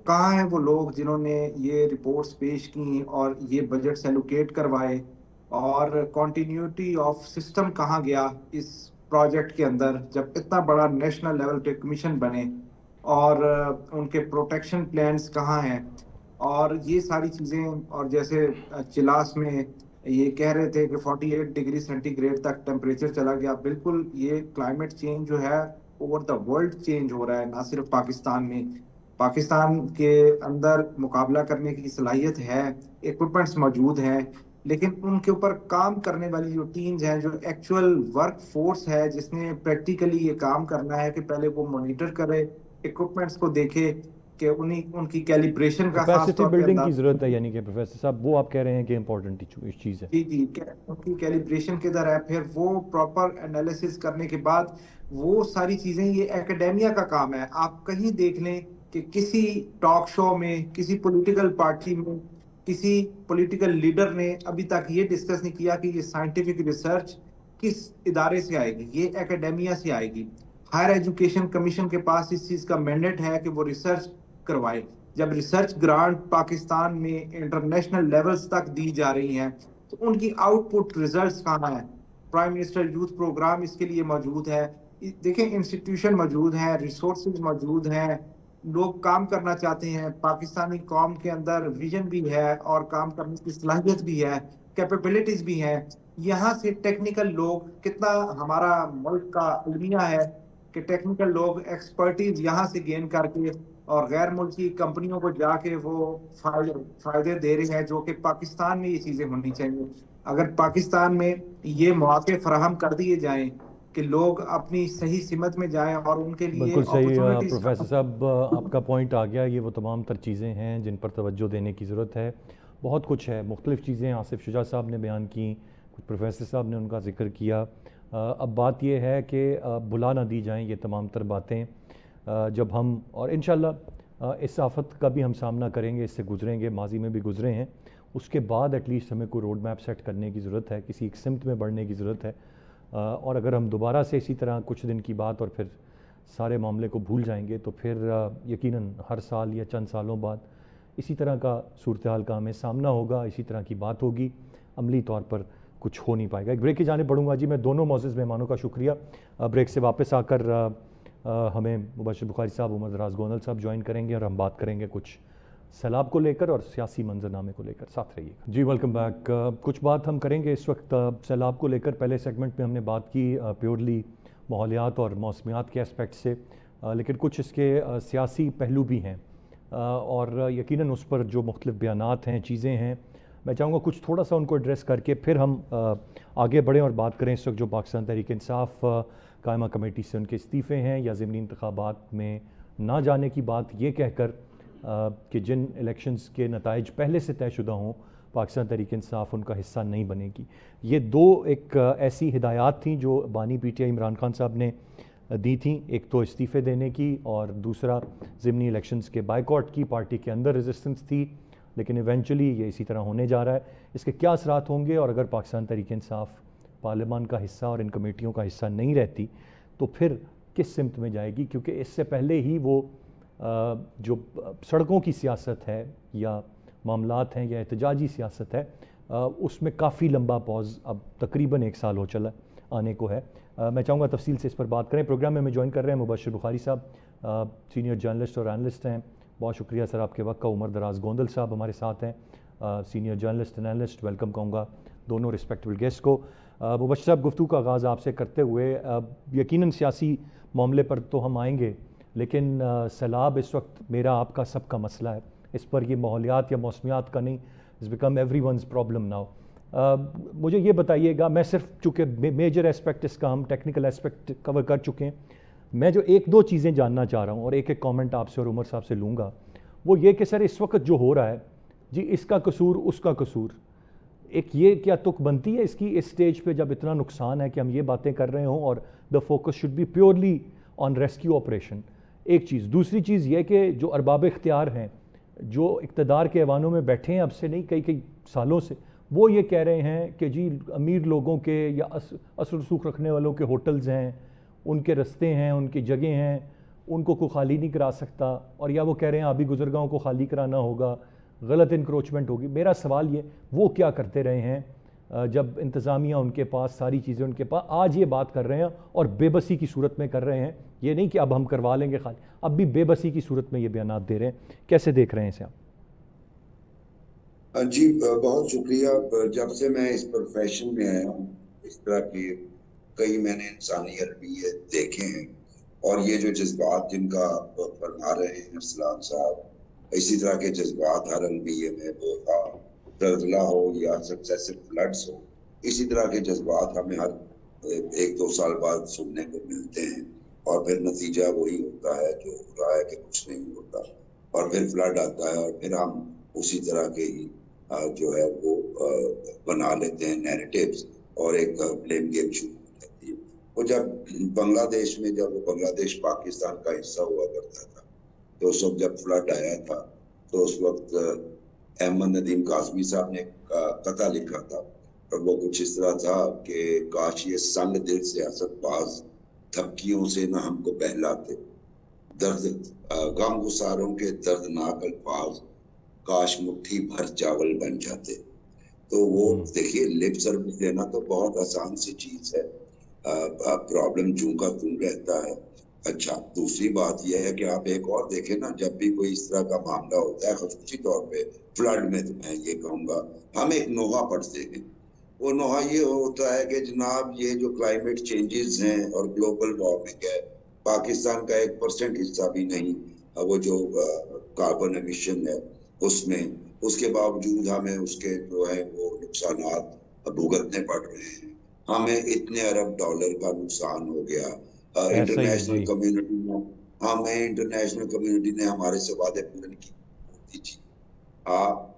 कहाँ हैं वो लोग जिन्होंने ये रिपोर्ट्स पेश की और ये बजट एलोकेट करवाए, और कॉन्टीन्यूटी ऑफ सिस्टम कहाँ गया इस प्रोजेक्ट के अंदर जब इतना बड़ा नेशनल लेवल पे कमीशन बने, और उनके प्रोटेक्शन प्लान्स कहाँ हैं, और ये सारी चीज़ें। और जैसे चिलास में ये कह रहे थे कि 48 डिग्री सेंटीग्रेड तक टेम्परेचर चला गया। बिल्कुल, ये क्लाइमेट चेंज जो है ओवर द वर्ल्ड चेंज हो रहा है, ना सिर्फ पाकिस्तान में। पाकिस्तान के अंदर मुकाबला करने की सलाहियत है, इक्विपमेंट्स मौजूद हैं, लेकिन उनके ऊपर काम करने वाली जो टीम्स हैं, जो एक्चुअल वर्क फोर्स है जिसने प्रैक्टिकली ये काम करना है कि पहले वो मॉनिटर करे, इक्विपमेंट्स को देखे कि उनकी कैलिब्रेशन का खास कैपेसिटी तौर पे बिल्डिंग की ज़रूरत है, यानी कि प्रोफेसर साहब वो आप कह रहे हैं कि इम्पोर्टेंट चीज़ है। जी, उनकी कैलिब्रेशन किधर है, फिर वो प्रॉपर एनालिसिस करने के बाद वो सारी चीज़ें, ये एकेडेमिया का काम है। आप कहीं देख लें कि किसी टॉक शो में, किसी पॉलिटिकल पार्टी में, किसी पॉलिटिकल लीडर ने अभी तक ये डिस्कस नहीं किया कि ये साइंटिफिक रिसर्च किस इदारे से आएगी, ये एकेडेमिया से आएगी। हायर एजुकेशन कमीशन के पास इस चीज़ का मैंडेट है कि वो रिसर्च करवाए। जब रिसर्च ग्रांट पाकिस्तान में इंटरनेशनल लेवल्स तक दी जा रही हैं, तो उनकी आउटपुट रिजल्ट्स कहाँ हैं? प्राइम मिनिस्टर यूथ प्रोग्राम इसके लिए मौजूद है। دیکھیں انسٹیٹیوشن موجود ہیں, ریسورسز موجود ہیں, لوگ کام کرنا چاہتے ہیں, پاکستانی قوم کے اندر ویژن بھی ہے اور کام کرنے کی صلاحیت بھی ہے, کیپیبلٹیز بھی ہیں. یہاں سے ٹیکنیکل لوگ, کتنا ہمارا ملک کا المیہ ہے کہ ٹیکنیکل لوگ ایکسپرٹیز یہاں سے گین کر کے اور غیر ملکی کمپنیوں کو جا کے وہ فائدے دے رہے ہیں, جو کہ پاکستان میں یہ چیزیں ہونی چاہیے. اگر پاکستان میں یہ مواقع فراہم کر دیے جائیں کہ لوگ اپنی صحیح سمت میں جائیں اور ان کے لیے بالکل صحیح اپرچونٹیز. پروفیسر صاحب, آپ کا پوائنٹ آ گیا. یہ وہ تمام تر چیزیں ہیں جن پر توجہ دینے کی ضرورت ہے. بہت کچھ ہے, مختلف چیزیں آصف شجاع صاحب نے بیان کی, کچھ پروفیسر صاحب نے ان کا ذکر کیا. اب بات یہ ہے کہ بھلا نہ دی جائیں یہ تمام تر باتیں, جب ہم, اور انشاءاللہ اس آفت کا بھی ہم سامنا کریں گے, اس سے گزریں گے, ماضی میں بھی گزرے ہیں. اس کے بعد ایٹ لیسٹ ہمیں کوئی روڈ میپ سیٹ کرنے کی ضرورت ہے, کسی ایک سمت میں بڑھنے کی ضرورت ہے. اور اگر ہم دوبارہ سے اسی طرح کچھ دن کی بات اور پھر سارے معاملے کو بھول جائیں گے تو پھر یقیناً ہر سال یا چند سالوں بعد اسی طرح کا صورتحال کا ہمیں سامنا ہوگا, اسی طرح کی بات ہوگی, عملی طور پر کچھ ہو نہیں پائے گا. ایک بریک کی جانب بڑھوں گا جی. میں دونوں معزز مہمانوں کا شکریہ. بریک سے واپس آ کر ہمیں مبشر بخاری صاحب, عمر دراز گوندل صاحب جوائن کریں گے اور ہم بات کریں گے کچھ سیلاب کو لے کر اور سیاسی منظرنامے کو لے کر. ساتھ رہیے گا جی. Welcome back. کچھ بات ہم کریں گے اس وقت سیلاب کو لے کر. پہلے سیگمنٹ میں ہم نے بات کی پیورلی ماحولیات اور موسمیات کے اسپیکٹ سے, لیکن کچھ اس کے سیاسی پہلو بھی ہیں اور یقیناً اس پر جو مختلف بیانات ہیں, چیزیں ہیں, میں چاہوں گا کچھ تھوڑا سا ان کو ایڈریس کر کے پھر ہم آگے بڑھیں اور بات کریں اس وقت جو پاکستان تحریک انصاف قائمہ کمیٹی سے ان کے استعفے ہیں یا ضمنی انتخابات میں نہ جانے کی بات یہ کہہ کر کہ جن الیکشنز کے نتائج پہلے سے طے شدہ ہوں پاکستان تحریک انصاف ان کا حصہ نہیں بنے گی. یہ دو ایک ایسی ہدایات تھیں جو بانی P T I Imran Khan صاحب نے دی تھیں, ایک تو استعفے دینے کی اور دوسرا ضمنی الیکشنز کے بائیکاٹ کی. پارٹی کے اندر ریزسٹنس تھی لیکن ایونچولی یہ اسی طرح ہونے جا رہا ہے. اس کے کیا اثرات ہوں گے, اور اگر پاکستان تحریک انصاف پارلیمان کا حصہ اور ان کمیٹیوں کا حصہ نہیں رہتی تو پھر کس سمت میں جائے گی, کیونکہ اس سے پہلے ہی وہ جو سڑکوں کی سیاست ہے یا معاملات ہیں یا احتجاجی سیاست ہے اس میں کافی لمبا پوز اب تقریباً 1 سال ہو چلا آنے کو ہے. میں چاہوں گا تفصیل سے اس پر بات کریں. پروگرام میں ہمیں جوائن کر رہے ہیں مبشر بخاری صاحب, سینئر جرنلسٹ اور انالسٹ ہیں. بہت شکریہ سر آپ کے وقت کا. عمر دراز گوندل صاحب ہمارے ساتھ ہیں, سینئر جرنلسٹ انالسٹ. ویلکم کہوں گا دونوں رسپیکٹیبل گیسٹ کو. مبشر صاحب, گفتگو کا آغاز آپ سے کرتے ہوئے, یقیناً سیاسی معاملے پر تو ہم آئیں گے لیکن سیلاب اس وقت میرا آپ کا سب کا مسئلہ ہے. اس پر یہ ماحولیات یا موسمیات کا نہیں, it's become everyone's problem now. مجھے یہ بتائیے گا, میں صرف چونکہ میجر اسپیکٹ اس کا ہم ٹیکنیکل اسپیکٹ کور کر چکے ہیں, میں جو 1-2 چیزیں جاننا چاہ رہا ہوں اور ایک کامنٹ آپ سے اور عمر صاحب سے لوں گا, وہ یہ کہ سر اس وقت جو ہو رہا ہے جی, اس کا قصور اس کا قصور, ایک یہ کیا تک بنتی ہے اس کی اس سٹیج پہ جب اتنا نقصان ہے کہ ہم یہ باتیں کر رہے ہوں اور the focus should be purely on rescue operation. ایک چیز. دوسری چیز یہ کہ جو ارباب اختیار ہیں, جو اقتدار کے ایوانوں میں بیٹھے ہیں اب سے نہیں کئی سالوں سے, وہ یہ کہہ رہے ہیں کہ جی امیر لوگوں کے یا اثر رسوخ رکھنے والوں کے ہوٹلز ہیں, ان کے رستے ہیں, ان کی جگہیں ہیں, ان کو کوئی خالی نہیں کرا سکتا, اور یا وہ کہہ رہے ہیں آبی گزرگاہوں کو خالی کرانا ہوگا, غلط انکروچمنٹ ہوگی. میرا سوال یہ, وہ کیا کرتے رہے ہیں جب انتظامیہ ان کے پاس ساری چیزیں ان کے پاس, آج یہ بات کر رہے ہیں اور بے بسی کی صورت میں کر رہے ہیں, یہ نہیں کہ اب ہم کروا لیں گے خالی, اب بھی بے بسی کی صورت میں یہ بیانات دے رہے ہیں. کیسے دیکھ رہے ہیں اسے آپ؟ جی بہت شکریہ. جب سے میں اس پروفیشن میں آیا ہوں اس طرح کی کئی میں نے انسانی رویے دیکھے ہیں, اور یہ جو جذبات جن کا فرما رہے ہیں ارسلان صاحب, اسی طرح کے جذبات ہر رویے میں, وہ زلزلہ ہو یا سکسیسو فلڈز ہو, اسی طرح کے جذبات ہمیں ہر 1-2 سال بعد سننے کو ملتے ہیں, اور پھر نتیجہ وہی ہوتا ہے جو ہو رہا ہے کہ کچھ نہیں ہوتا, اور پھر فلڈ آتا ہے اور پھر ہم اسی طرح کے ہی جو ہے وہ بنا لیتے ہیں نیریٹیوز, اور ایک بلیم گیم شروع ہو جاتی ہے. وہ جب بنگلہ دیش میں, جب بنگلہ دیش پاکستان کا حصہ ہوا کرتا تھا, تو اس وقت جب فلڈ آیا تھا تو اس وقت احمد ندیم قاسمی صاحب نے قطع لکھا تھا, اور وہ کچھ اس طرح تھا کہ کاش یہ سنگ دل سیاست باز تھپکیوں سے نہ ہم کو بہلاتے, درد غم گساروں کے دردناک الفاظ کاش مٹھی بھر چاول بن جاتے. تو وہ دیکھیے لپ سروس دینا تو بہت آسان سی چیز ہے, प्रॉब्लम जूं का तूं रहता है। अच्छा, दूसरी बात यह है कि आप एक और देखें ना, जब भी कोई इस तरह का मामला होता है, खासतौर तौर पे फ्लड में, तो मैं ये कहूँगा हम एक नोहा पढ़ते हैं। वो नोहा ये होता है कि जनाब ये जो क्लाइमेट चेंजेस हैं और ग्लोबल वार्मिंग है, पाकिस्तान का 1% हिस्सा भी नहीं वो जो कार्बन एमिशन है उसमें, उसके बावजूद हमें उसके जो है वो नुकसानात भुगतने पड़ रहे हैं। हमें इतने अरब डॉलर का नुकसान हो गया। ऐसा ही है इंटरनेशनल जी। कम्युनिटी ने इंटरनेशनल कम्युनिटी ने हमारे से वादे पूरे नहीं किए।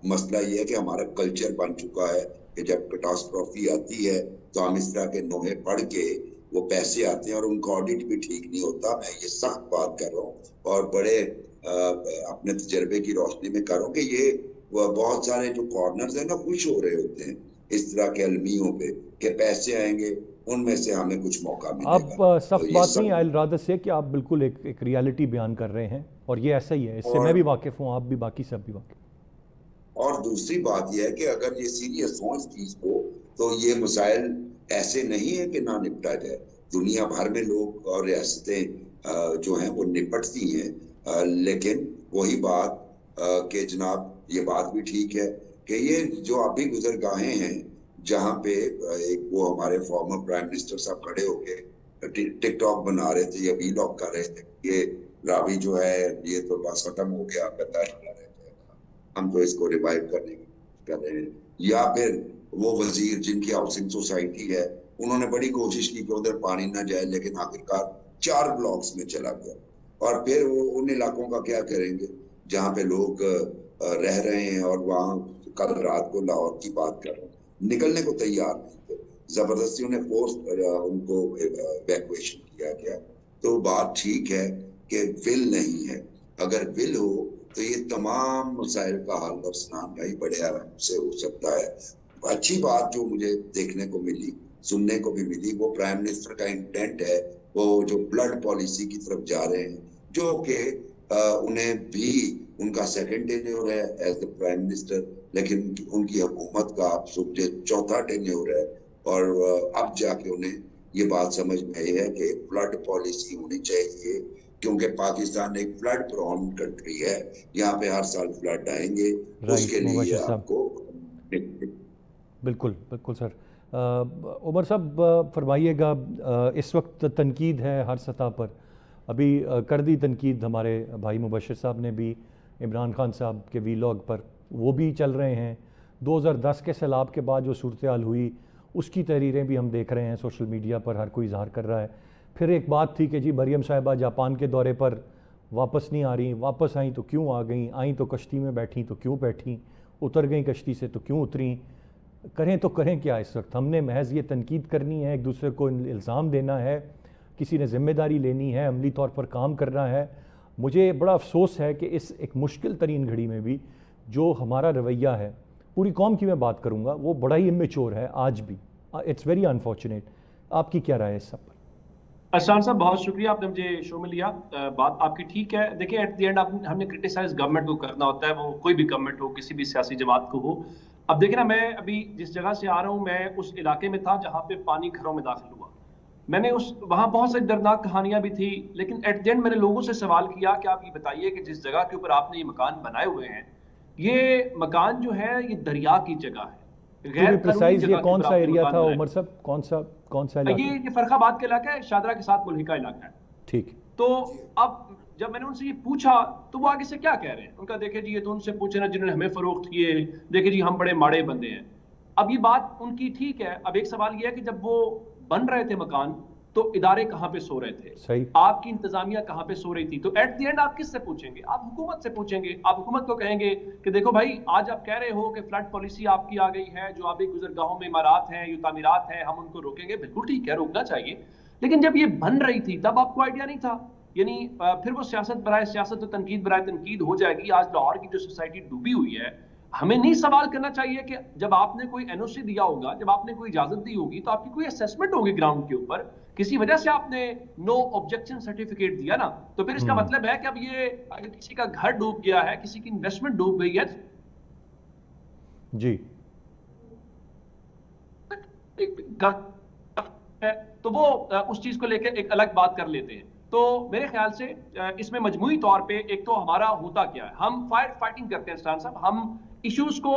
मसला ये है कि हमारा कल्चर बन चुका है कि जब कैटास्ट्रॉफी आती है तो हम इस तरह के नोहे पढ़ के वो पैसे आते हैं और उनका ऑडिट भी ठीक नहीं होता। मैं ये सख्त बात कर रहा हूँ और बड़े अपने तजर्बे की रोशनी में कर रहा हूँ कि ये बहुत सारे जो कॉर्नर्स हैं ना खुश हो रहे होते हैं इस तरह के अलमियों पे कि पैसे आएंगे, उनमें से हमें कुछ मौका आप मिलेगा। सख्त तो ये बात नहीं, सब, आई रादर से कि आप बिल्कुल एक रियलिटी बयान कर रहे हैं और ये ऐसा ही है, इससे मैं भी वाकिफ़ हूँ, आप भी, बाकी सब भी वाकिफ़। और दूसरी बात यह है कि अगर ये सीरियस हो इस चीज को तो ये मसाइल ऐसे नहीं है कि ना निपटा जाए। दुनिया भर में लोग और रियासतें जो हैं वो निपटती हैं, लेकिन वही बात कि जनाब ये बात भी ठीक है कि ये जो अभी गुजरगाहें हैं जहाँ पे एक वो हमारे फॉर्मर प्राइम मिनिस्टर साहब खड़े होके टिकटॉक बना रहे थे या वीलॉग कर रहे थे, ये रावी जो है ये तो बस खत्म हो गया, हम तो इसको रिवाइव करने की कर रहे हैं। या फिर वो वजीर जिनकी हाउसिंग सोसाइटी है, उन्होंने बड़ी कोशिश की कि उधर पानी ना जाए, लेकिन आखिरकार 4 ब्लॉक्स में चला गया। और फिर वो उन इलाकों का क्या करेंगे जहाँ पे लोग रह रहे हैं। और वहाँ कल रात को लाहौर की बात कर रहे हैं, निकलने को तैयार नहीं थे, जबरदस्ती उन्हें फोर्स उनको इवैक्यूएशन किया गया। तो बात ठीक है कि विल नहीं है, अगर विल हो तो ये तमाम मसाइल का हल अफसनान भाई बड़े आराम से हो सकता है। अच्छी बात जो मुझे देखने को मिली, सुनने को भी मिली, वो प्राइम मिनिस्टर का इंटेंट है, वो जो फ्लड पॉलिसी की तरफ जा रहे हैं, जो कि उन्हें भी उनका सेकंड टेन्योर है एज द प्राइम मिनिस्टर, लेकिन उनकी हुकूमत का आप समझे चौथा टेन्योर है। और अब जाके उन्हें ये बात समझ में आई है कि फ्लड पॉलिसी होनी चाहिए, क्योंकि पाकिस्तान एक फ्लड प्रोन कंट्री है, यहाँ पे हर साल फ्लड आएंगे, उसके लिए मुबशिर साहब, आपको बिल्कुल बिल्कुल सर। उमर साहब फरमाइएगा, इस वक्त तनकीद है हर सतह पर, अभी कर दी तनकीद हमारे भाई मुबशिर साहब ने भी इमरान खान साहब के वीलॉग पर, वो भी चल रहे हैं। 2010 के सैलाब के बाद जो सूरत हाल हुई उसकी तहरीरें भी हम देख रहे हैं सोशल मीडिया पर, हर कोई इजहार कर रहा है। फिर एक बात थी कि जी मरियम साहिबा जापान के दौरे पर वापस नहीं आ रही, वापस आई तो क्यों आ गई, आई तो कश्ती में बैठी तो क्यों बैठी, उतर गई कश्ती से तो क्यों उतरी, करें तो करें क्या इस वक्त? हमने महज ये तनकीद करनी है, एक दूसरे को इल्ज़ाम देना है, किसी ने ज़िम्मेदारी लेनी है, अमली तौर पर काम करना है। मुझे बड़ा अफसोस है कि इस एक मुश्किल तरीन घड़ी में भी जो हमारा रवैया है, पूरी कौम की मैं बात करूँगा, वो बड़ा ही इमेच्योर है आज भी। It's very unfortunate. आपकी क्या राय है इस सब पर? अशान साहब बहुत शुक्रिया, आपने मुझे शो में लिया। बात आपकी ठीक है। देखिए एट द एंड हमने क्रिटिसाइज गवर्नमेंट को करना होता है, वो कोई भी गवर्नमेंट हो, किसी भी सियासी जमात को हो। अब देखिए ना, मैं अभी जिस जगह से आ रहा हूँ, मैं उस इलाके में था जहाँ पे पानी घरों में दाखिल हुआ। मैंने वहाँ बहुत सारी दर्दनाक कहानियां भी थी, लेकिन एट द एंड मैंने लोगों से सवाल किया कि आप ये बताइए कि जिस जगह के ऊपर आपने ये मकान बनाए हुए हैं, ये मकान जो है ये दरिया की जगह है, गैर कानूनी जगह। ये कौन सा एरिया था उमर साहब, कौन सा इलाका? ये फरखाबाद का इलाका है, शादरा के साथ मुल्हिका इलाका है। ठीक। तो अब जब मैंने उनसे ये पूछा तो वो आगे से क्या कह रहे हैं, उनका देखे जी ये तो उनसे पूछे ना जिन्होंने हमें फरोख्त किए, देखे जी हम बड़े माड़े बंदे हैं। अब ये बात उनकी ठीक है। अब एक सवाल ये है कि जब वो बन रहे थे मकान तो इदारे कहाँ पे सो रहे थे, सही, आपकी इंतजामिया कहाँ पे सो रही थी? तो एट द एंड आप किससे पूछेंगे? आप हुकूमत से पूछेंगे। आप हुकूमत को कहेंगे कि देखो भाई, आज आप कह रहे हो कि फ्लड पॉलिसी आपकी आ गई है, जो अभी गुजरगाहों में इमारत हैं, ये तामीरात हैं, हम उनको रोकेंगे। बिल्कुल ठीक है, रोकना चाहिए, लेकिन जब ये बन रही थी तब आपको आइडिया नहीं था। यानी फिर वो सियासत बराए सियासत और तनकीद बराए तनकीद हो जाएगी। आज लाहौर की जो सोसाइटी डूबी हुई है, हमें नहीं सवाल करना चाहिए कि जब आपने कोई एनओसी दिया होगा, जब आपने कोई इजाजत दी होगी, तो आपकी कोई असेसमेंट होगी ग्राउंड के ऊपर, किसी वजह से आपने नो ऑब्जेक्शन सर्टिफिकेट दिया ना, तो फिर इसका मतलब है कि अब ये अगर किसी का घर डूब गया है, किसी की इन्वेस्टमेंट डूब गई है जी, تو وہ اس چیز کو لے کے ایک الگ بات کر لیتے ہیں. تو میرے خیال سے اس میں مجموعی طور پہ ایک تو ہمارا ہوتا کیا ہے, ہم فائٹنگ کرتے ہیں اسٹان صاحب, ہم ایشوز کو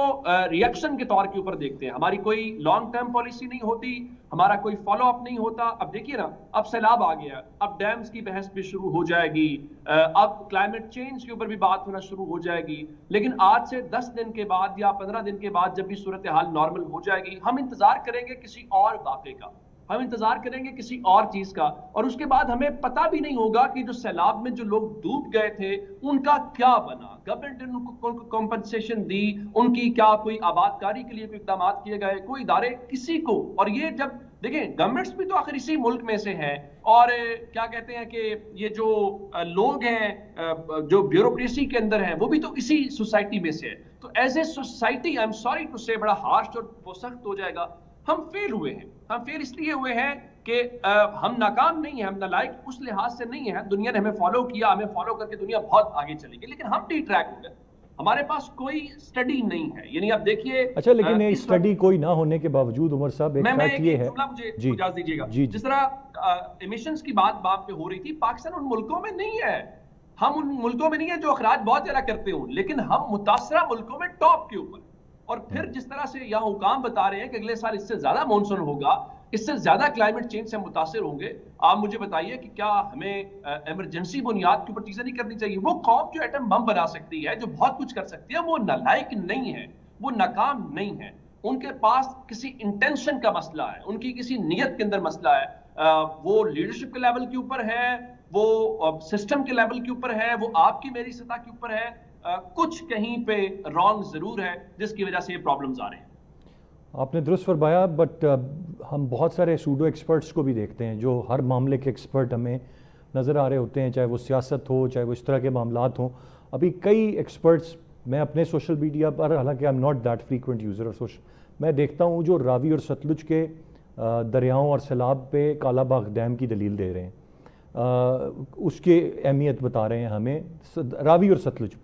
ریئیکشن کے طور کے اوپر دیکھتے ہیں, ہماری کوئی لانگ ٹرم پالیسی نہیں ہوتی, ہمارا کوئی فالو اپ نہیں ہوتا. اب دیکھیے نا, اب سیلاب آ گیا, اب ڈیمز کی بحث بھی شروع ہو جائے گی, اب کلائمیٹ چینج کے اوپر بھی بات ہونا شروع ہو جائے گی, لیکن آج سے 10 دن کے بعد یا 15 دن کے بعد جب بھی صورتحال نارمل ہو جائے گی, ہم انتظار کریں گے کسی اور واقعے کا, ہم انتظار کریں گے کسی اور چیز کا, اور اس کے بعد ہمیں پتہ بھی نہیں ہوگا کہ جو سیلاب میں جو لوگ ڈوب گئے تھے ان کا کیا بنا, گورنمنٹ نے ان کو کمپنسیشن دی, ان کی کیا کوئی آباد کاری کے لیے کوئی اقدامات کیے گئے, کوئی ادارے کسی کو. اور یہ جب دیکھیں گورنمنٹس بھی تو آخر اسی ملک میں سے ہیں, اور کیا کہتے ہیں کہ یہ جو لوگ ہیں جو بیوروکریسی کے اندر ہیں وہ بھی تو اسی سوسائٹی میں سے ہے. تو as a society I am sorry to say, بڑا ہارش اور وہ سخت ہو جائے گا, ہم فیل ہوئے ہیں. ہم فیل اس لیے ہوئے ہیں کہ ہم ناکام نہیں ہیں, ہم نالائق اس لحاظ سے نہیں ہیں, دنیا نے ہمیں فالو کیا, ہمیں فالو کر کے دنیا بہت آگے چلی گئی, لیکن ہم ٹی ٹریک ہو گئے, ہمارے پاس کوئی سٹڈی نہیں ہے. یعنی آپ دیکھیے, اچھا لیکن اسٹڈی کوئی نہ ہونے کے باوجود عمر صاحب ایک فیکٹ یہ ہے, مجھے اجازت دیجیے گا, جس طرح ایمیشنز کی بات پہ ہو رہی تھی, پاکستان ان ملکوں میں نہیں ہے, ہم ان ملکوں میں نہیں ہیں جو اخراج بہت زیادہ کرتے ہوں, لیکن ہم متاثرہ ملکوں میں ٹاپ کے اوپر. اور پھر جس طرح سے یہاں حکام بتا رہے ہیں کہ اگلے سال اس سے زیادہ مونسون ہوگا, اس سے زیادہ کلائمیٹ چینج سے متاثر ہوں گے, آپ مجھے بتائیے کہ کیا ہمیں ایمرجنسی بنیاد کے اوپر چیزیں نہیں کرنی چاہیے؟ وہ قوم جو ایٹم بم بنا سکتی ہے, جو بہت کچھ کر سکتی ہے, وہ نالائق نہیں ہے, وہ ناکام نہیں ہے, ان کے پاس کسی انٹینشن کا مسئلہ ہے, ان کی کسی نیت کے اندر مسئلہ ہے, وہ لیڈرشپ کے لیول کے اوپر ہے, وہ سسٹم کے لیول کے اوپر ہے, وہ آپ کی میری سطح کے اوپر ہے, کچھ کہیں پہ رانگ ضرور ہے جس کی وجہ سے یہ پرابلمز آ رہے ہیں. آپ نے درست فرمایا, بٹ ہم بہت سارے سوڈو ایکسپرٹس کو بھی دیکھتے ہیں جو ہر معاملے کے ایکسپرٹ ہمیں نظر آ رہے ہوتے ہیں, چاہے وہ سیاست ہو, چاہے وہ اس طرح کے معاملات ہوں. ابھی کئی ایکسپرٹس میں اپنے سوشل میڈیا پر, حالانکہ I am not that frequent user of social, میں دیکھتا ہوں جو راوی اور ستلج کے دریاؤں اور سیلاب پہ کالا باغ ڈیم کی دلیل دے رہے ہیں, اس کی اہمیت بتا رہے ہیں ہمیں راوی اور ستلج.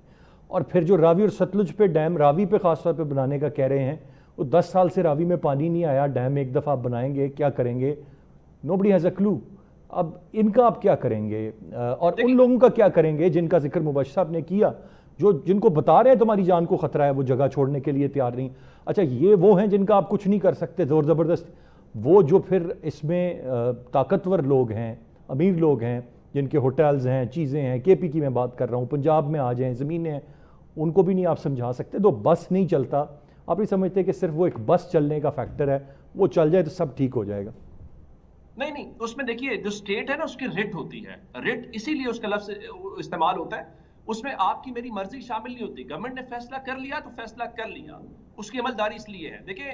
اور پھر جو راوی اور ستلج پہ ڈیم, راوی پہ خاص طور پہ بنانے کا کہہ رہے ہیں, وہ 10 سال سے راوی میں پانی نہیں آیا, ڈیم ایک دفعہ آپ بنائیں گے, کیا کریں گے؟ نوبڈی ہیز اے کلو. اب ان کا آپ کیا کریں گے, اور ان لوگوں کا کیا کریں گے جن کا ذکر مبشر صاحب نے کیا, جن کو بتا رہے ہیں تمہاری جان کو خطرہ ہے, وہ جگہ چھوڑنے کے لیے تیار نہیں. اچھا یہ وہ ہیں جن کا آپ کچھ نہیں کر سکتے زور زبردست, وہ جو پھر اس میں طاقتور لوگ ہیں, امیر لوگ ہیں, جن کے ہوٹلز ہیں, چیزیں ہیں, کے پی کی میں بات کر رہا ہوں, پنجاب میں آ جائیں, زمینیں ہیں, ان کو بھی نہیں آپ سمجھا سکتے. تو بس نہیں چلتا, آپ نہیں سمجھتے کہ صرف وہ ایک بس چلنے کا فیکٹر ہے, وہ چل جائے تو سب ٹھیک ہو جائے گا؟ نہیں, اس میں دیکھیے جو اسٹیٹ ہے نا, اس کی ریٹ ہوتی ہے, ریٹ اسی لیے اس کا لفظ استعمال ہوتا ہے, اس میں آپ کی میری مرضی شامل نہیں ہوتی. گورنمنٹ نے فیصلہ کر لیا تو فیصلہ کر لیا, اس کی عملداری اس لیے ہے. دیکھیں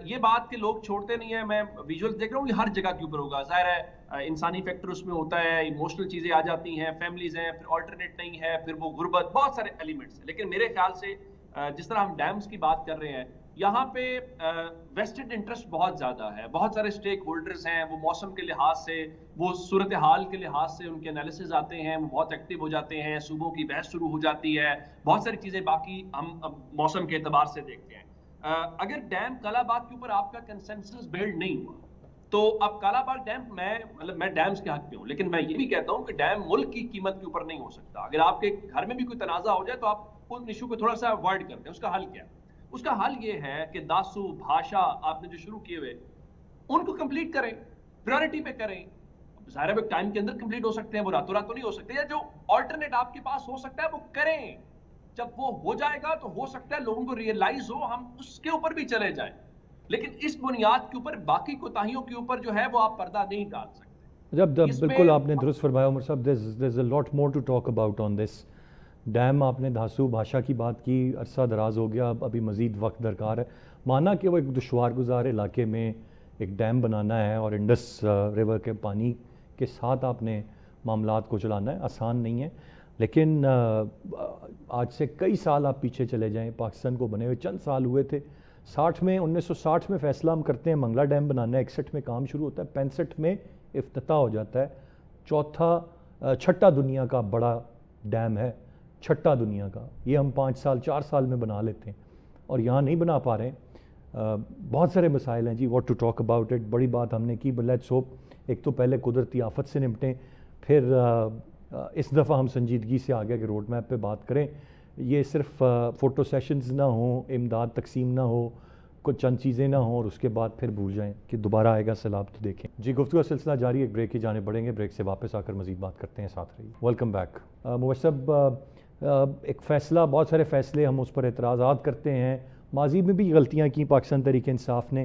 یہ بات کہ لوگ چھوڑتے نہیں ہیں, میں ویژول دیکھ رہا ہوں, یہ ہر جگہ کے اوپر ہوگا, ظاہر ہے انسانی فیکٹر اس میں ہوتا ہے, ایموشنل چیزیں آ جاتی ہیں, فیملیز ہیں, پھر آلٹرنیٹ نہیں ہے, پھر وہ غربت, بہت سارے ایلیمنٹس ہیں. لیکن میرے خیال سے جس طرح ہم ڈیمز کی بات کر رہے ہیں, یہاں پہ ویسٹڈ انٹرسٹ بہت زیادہ ہے, بہت سارے اسٹیک ہولڈرز ہیں, وہ موسم کے لحاظ سے, وہ صورتحال کے لحاظ سے ان کے انالیسز آتے ہیں, وہ بہت ایکٹیو ہو جاتے ہیں, صوبوں کی بحث شروع ہو جاتی ہے, بہت ساری چیزیں باقی ہم موسم کے اعتبار سے دیکھتے ہیں. اگر ڈیم کالا باغ کے اوپر آپ کا کنسنسس بلڈ نہیں ہوا تو اب کالا باغ ڈیم, میں ڈیمز کے حق پہ ہوں, لیکن میں یہ بھی کہتا ہوں کہ ڈیم ملک کی قیمت کے اوپر نہیں ہو سکتا. اگر آپ کے گھر میں بھی کوئی تنازع ہو جائے تو آپ ان ایشو کو تھوڑا سا اوائڈ کرتے ہیں. اس کا حل کیا ہے؟ اس کا حل یہ ہے کہ داسو بھاشا آپ نے جو شروع کیے ہوئے ان کو کمپلیٹ کریں, پریورٹی پہ کریں. ظاہر ہے ٹائم کے اندر کمپلیٹ ہو سکتے ہیں, وہ راتوں رات تو نہیں ہو سکتے, یا جو آلٹرنیٹ آپ کے پاس ہو سکتا ہے وہ کریں. جب وہ ہو جائے گا تو ہو سکتا ہے لوگوں کو ریئلائز ہو, ہم اس کے اوپر بھی چلے جائیں, لیکن اس بنیاد کے اوپر باقی کوتاہیوں کے اوپر جو ہے وہ آپ پردہ نہیں ڈال سکتے. جب بالکل آپ نے درست فرمایا عمر صاحب, there's a lot more to talk about on this. Damn آپ نے دھاسو بھاشا کی بات کی, عرصہ دراز ہو گیا, ابھی مزید وقت درکار ہے. مانا کہ وہ ایک دشوار گزار علاقے میں ایک ڈیم بنانا ہے اور انڈس ریور کے پانی کے ساتھ آپ نے معاملات کو چلانا ہے, آسان نہیں ہے. لیکن آج سے کئی سال آپ پیچھے چلے جائیں, پاکستان کو بنے ہوئے چند سال ہوئے تھے. 1960 میں فیصلہ ہم کرتے ہیں منگلا ڈیم بنانا ہے, 61 میں کام شروع ہوتا ہے, 65 میں افتتاح ہو جاتا ہے. چھٹا دنیا کا بڑا ڈیم ہے, چھٹا دنیا کا. یہ ہم 5 سال 4 سال میں بنا لیتے ہیں اور یہاں نہیں بنا پا رہے ہیں. بہت سارے مسائل ہیں جی, what to talk about it. بڑی بات ہم نے کی, بٹ لیٹس ہوپ ایک تو پہلے قدرتی آفت سے نمٹیں, پھر اس دفعہ ہم سنجیدگی سے آگے کے روڈ میپ پہ بات کریں. یہ صرف فوٹو سیشنز نہ ہوں, امداد تقسیم نہ ہو, کچھ چند چیزیں نہ ہوں اور اس کے بعد پھر بھول جائیں کہ دوبارہ آئے گا سیلاب تو دیکھیں. جی گفتگو کا سلسلہ جاری, ایک بریک کی جانب بڑھیں گے, بریک سے واپس آ کر مزید بات کرتے ہیں, ساتھ رہیے. Welcome back. مبشر صاحب, ایک فیصلہ, بہت سارے فیصلے ہم اس پر اعتراضات کرتے ہیں, ماضی میں بھی غلطیاں کی پاکستان تحریک انصاف نے,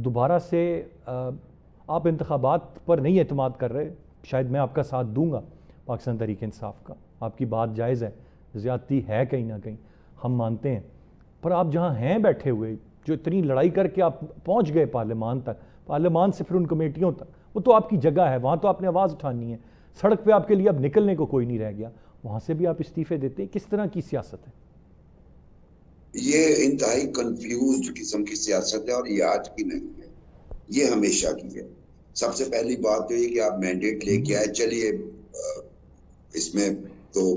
دوبارہ سے آپ انتخابات پر نہیں اعتماد کر رہے. شاید میں آپ کا ساتھ دوں گا پاکستان تحریک انصاف کا, آپ کی بات جائز ہے, زیادتی ہے کہیں نہ کہیں, ہم مانتے ہیں, پر آپ جہاں ہیں بیٹھے ہوئے, جو اتنی لڑائی کر کے آپ پہنچ گئے پارلیمان تک, پارلیمان سے پھر ان کمیٹیوں تک, وہ تو آپ کی جگہ ہے, وہاں تو آپ نے آواز اٹھانی ہے. سڑک پہ آپ کے لیے اب نکلنے کو کوئی نہیں رہ گیا, وہاں سے بھی آپ استعفے دیتے ہیں. کس طرح کی سیاست ہے یہ؟ انتہائی کنفیوزڈ قسم کی سیاست ہے, اور یہ آج کی نہیں ہے, یہ ہمیشہ کی ہے. سب سے پہلی بات تو یہ کہ آپ مینڈیٹ لے کے آئے, چلیے اس میں تو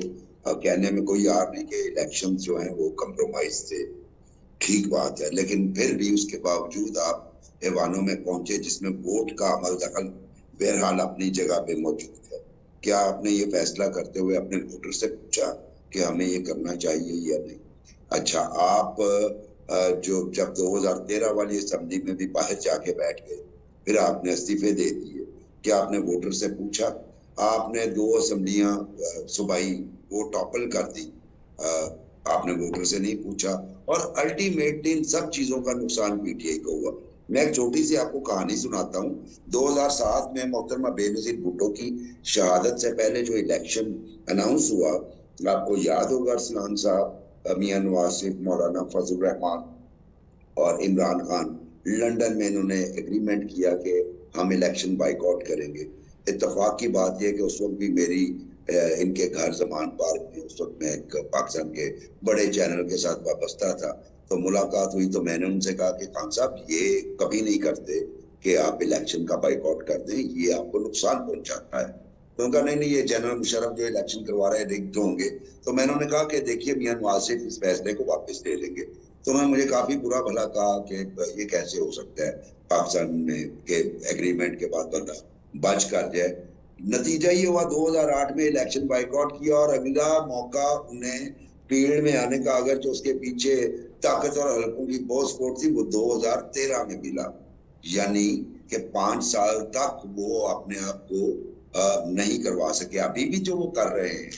کہنے میں کوئی یار نہیں کہ الیکشن جو ہیں وہ کمپرومائز تھے, ٹھیک بات ہے, لیکن پھر بھی اس کے باوجود آپ ایوانوں میں پہنچے جس میں ووٹ کا عمل دخل بہرحال اپنی جگہ پہ موجود ہے. کیا آپ نے یہ فیصلہ کرتے ہوئے اپنے ووٹر سے پوچھا کہ ہمیں یہ کرنا چاہیے یا نہیں؟ اچھا, آپ جو جب 2013 والی اسمبلی میں بھی باہر جا کے بیٹھ گئے, پھر آپ نے استعفے دے دیے, کیا آپ نے ووٹر سے پوچھا؟ آپ نے 2 اسمبلیاں صوبائی وہ ٹاپل کر دی, آپ نے ووٹر سے نہیں پوچھا, اور الٹیمیٹلی ان سب چیزوں کا نقصان پی ٹی آئی کو ہوا. میں ایک چھوٹی سی آپ کو کہانی سناتا ہوں. 2007 میں محترمہ بے نظیر بھٹو کی شہادت سے پہلے جو الیکشن اناؤنس ہوا, آپ کو یاد ہوگا ارسلان صاحب, میاں نواز شریف, مولانا فضل الرحمان اور عمران خان لنڈن میں انہوں نے ایگریمنٹ کیا کہ ہم الیکشن بائیکاٹ کریں گے. اتفاق کی بات یہ کہ اس وقت بھی میری ان کے گھر زمان پارک میں, اس وقت میں ایک پاکستان کے بڑے چینل کے ساتھ وابستہ تھا, تو ملاقات ہوئی تو میں نے ان سے کہا کہ خان صاحب یہ کبھی نہیں کرتے کہ آپ الیکشن کا بائیکاٹ کر دیں, یہ آپ کو نقصان پہنچاتا ہے. تو ان کا نہیں یہ جنرل مشرف جو الیکشن کروا رہے ہیں رگڈ ہوں گے. تو میں نے کہا کہ دیکھیے میاں نواز شریف اس فیصلے کو واپس لے لیں گے. تو انہوں نے مجھے کافی برا بھلا کہا کہ یہ کیسے ہو سکتا ہے پاکستان میں کہ ایگریمنٹ کے بعد بندہ بچ کر جائے. نتیجہ یہ ہوا 2008 میں الیکشن بائیکاٹ کیا, اور اگلا موقع انہیں فیلڈ میں آنے کا, اگر جو اس کے پیچھے طاقت اور حلقوں کی بہت سپورٹ تھی, وہ 2013 میں ملا. یعنی کہ 5 سال تک وہ اپنے آپ کو نہیں کروا سکے. ابھی بھی جو وہ کر رہے ہیں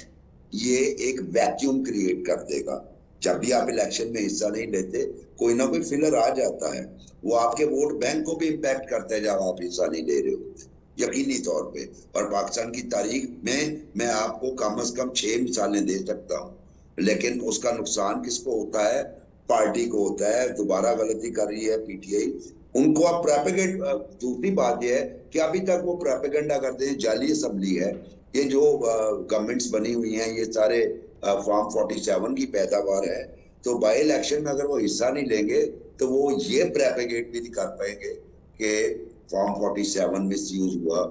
یہ ایک ویکیوم کریٹ کر دے گا. جب بھی آپ الیکشن میں حصہ نہیں لیتے, کوئی نہ کوئی فلر آ جاتا ہے, وہ آپ کے ووٹ بینک کو بھی امپیکٹ کرتا ہے جب آپ حصہ نہیں لے رہے ہوتے, یقینی طور پہ. اور پاکستان کی تاریخ میں آپ کو کم از کم 6 مثالیں دے سکتا ہوں, لیکن اس کا نقصان کس کو ہوتا ہے؟ پارٹی کو ہوتا ہے. دوبارہ غلطی کر رہی ہے پی ٹی آئی, ان کو اب پریپیگنڈ. دوسری بات یہ ہے کہ ابھی تک وہ پریپیگنڈا کرتے ہیں جعلی اسمبلی ہے. یہ جو گورنمنٹس بنی ہوئی ہیں یہ سارے فارم 47 کی پیداوار ہے. تو بائی الیکشن میں اگر وہ حصہ نہیں لیں گے تو وہ یہ پریپیگیٹ بھی نہیں کر پائیں گے کہ فارم 47 مس یوز ہوا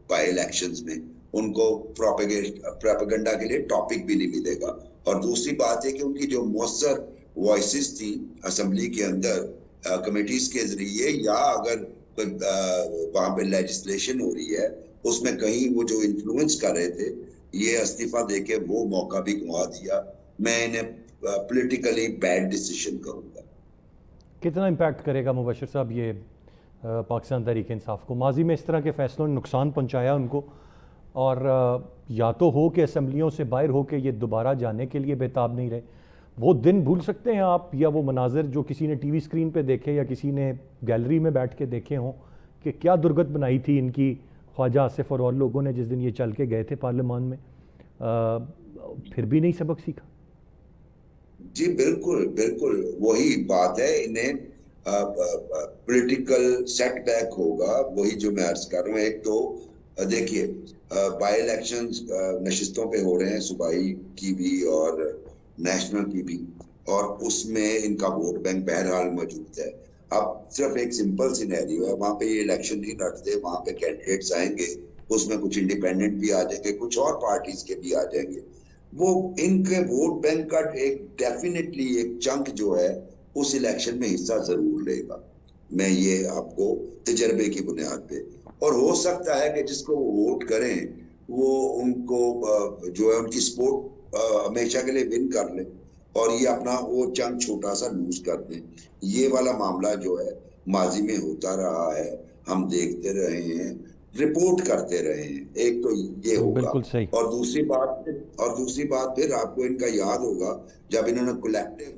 بائی الیکشنز میں. ان کو پروپیگنڈا کے لیے ٹاپک بھی نہیں ملے گا. اور دوسری بات ہے کہ ان کی جو مؤثر وائسز تھی اسمبلی کے اندر کمیٹیز کے ذریعے, یا اگر وہاں پہ لیجسلیشن ہو رہی ہے اس میں کہیں وہ جو انفلوئنس کر رہے تھے, یہ استعفیٰ دے کے وہ موقع بھی گنوا دیا. میں انہیں پولیٹیکلی بیڈ ڈیسیشن کہوں گا. کتنا امپیکٹ کرے گا مبشر صاحب یہ پاکستان تحریک انصاف کو؟ ماضی میں اس طرح کے فیصلوں نے نقصان پہنچایا ان کو, اور یا تو ہو کہ اسمبلیوں سے باہر ہو کے یہ دوبارہ جانے کے لیے بےتاب نہیں رہے. وہ دن بھول سکتے ہیں آپ, یا وہ مناظر جو کسی نے ٹی وی اسکرین پہ دیکھے یا کسی نے گیلری میں بیٹھ کے دیکھے ہوں کہ کیا درگت بنائی تھی ان کی خواجہ آصف اور لوگوں نے جس دن یہ چل کے گئے تھے پارلیمان میں, پھر بھی نہیں سبق سیکھا؟ جی بالکل بالکل وہی بات ہے. انہیں پولیٹیکل سیٹ بیک ہوگا, وہی جو میں عرض کر رہا ہوں. ایک تو دیکھیے بائی الیکشنز نشستوں پہ ہو رہے ہیں, صوبائی کی بھی اور نیشنل کی بھی, اور اس میں ان کا ووٹ بینک بہرحال موجود ہے. اب صرف ایک سمپل سینیریو ہے, وہاں پہ یہ الیکشن نہیں لڑتے, وہاں پہ کینڈیڈیٹس آئیں گے, اس میں کچھ انڈیپینڈنٹ بھی آ جائیں گے, کچھ اور پارٹیز کے بھی آ جائیں گے. وہ ان کے ووٹ بینک کا ایک ڈیفینیٹلی ایک چنک جو ہے उस इलेक्शन में हिस्सा जरूर लेगा। मैं ये आपको तजर्बे की बुनियाद पे, और हो सकता है कि जिसको वो वोट करें वो उनको जो है उनकी सपोर्ट हमेशा के लिए विन कर ले और ये अपना वो जंग छोटा सा लूज कर दें। ये वाला मामला जो है माजी में होता रहा है, हम देखते रहे हैं, रिपोर्ट करते रहे हैं। एक तो ये होगा, बिल्कुल सही। और दूसरी बात फिर आपको इनका याद होगा जब इन्होंने कलेक्टिव,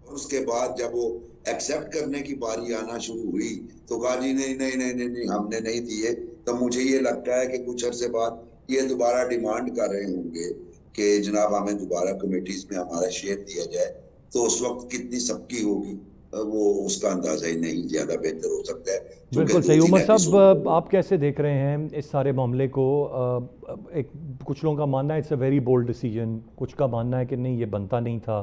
और उसके बाद जब वो एक्सेप्ट करने की बारी आना शुरू हुई तो कहा जी नहीं नहीं नहीं नहीं नहीं हमने नहीं दिए। तो मुझे ये लगता है कि कुछ अरसे बाद ये दोबारा डिमांड कर रहे होंगे कि जनाब हमें दोबारा कमेटीज में हमारा शेयर दिया जाए। तो उस वक्त कितनी सबकी होगी वो उसका अंदाजा ही नहीं, ज्यादा बेहतर हो सकता है। बिल्कुल सही। उमर साहब, आप कैसे देख रहे हैं इस सारे मामले को? एक कुछ लोगों का मानना है it's a very bold decision, कुछ का मानना है कि नहीं ये बनता नहीं था,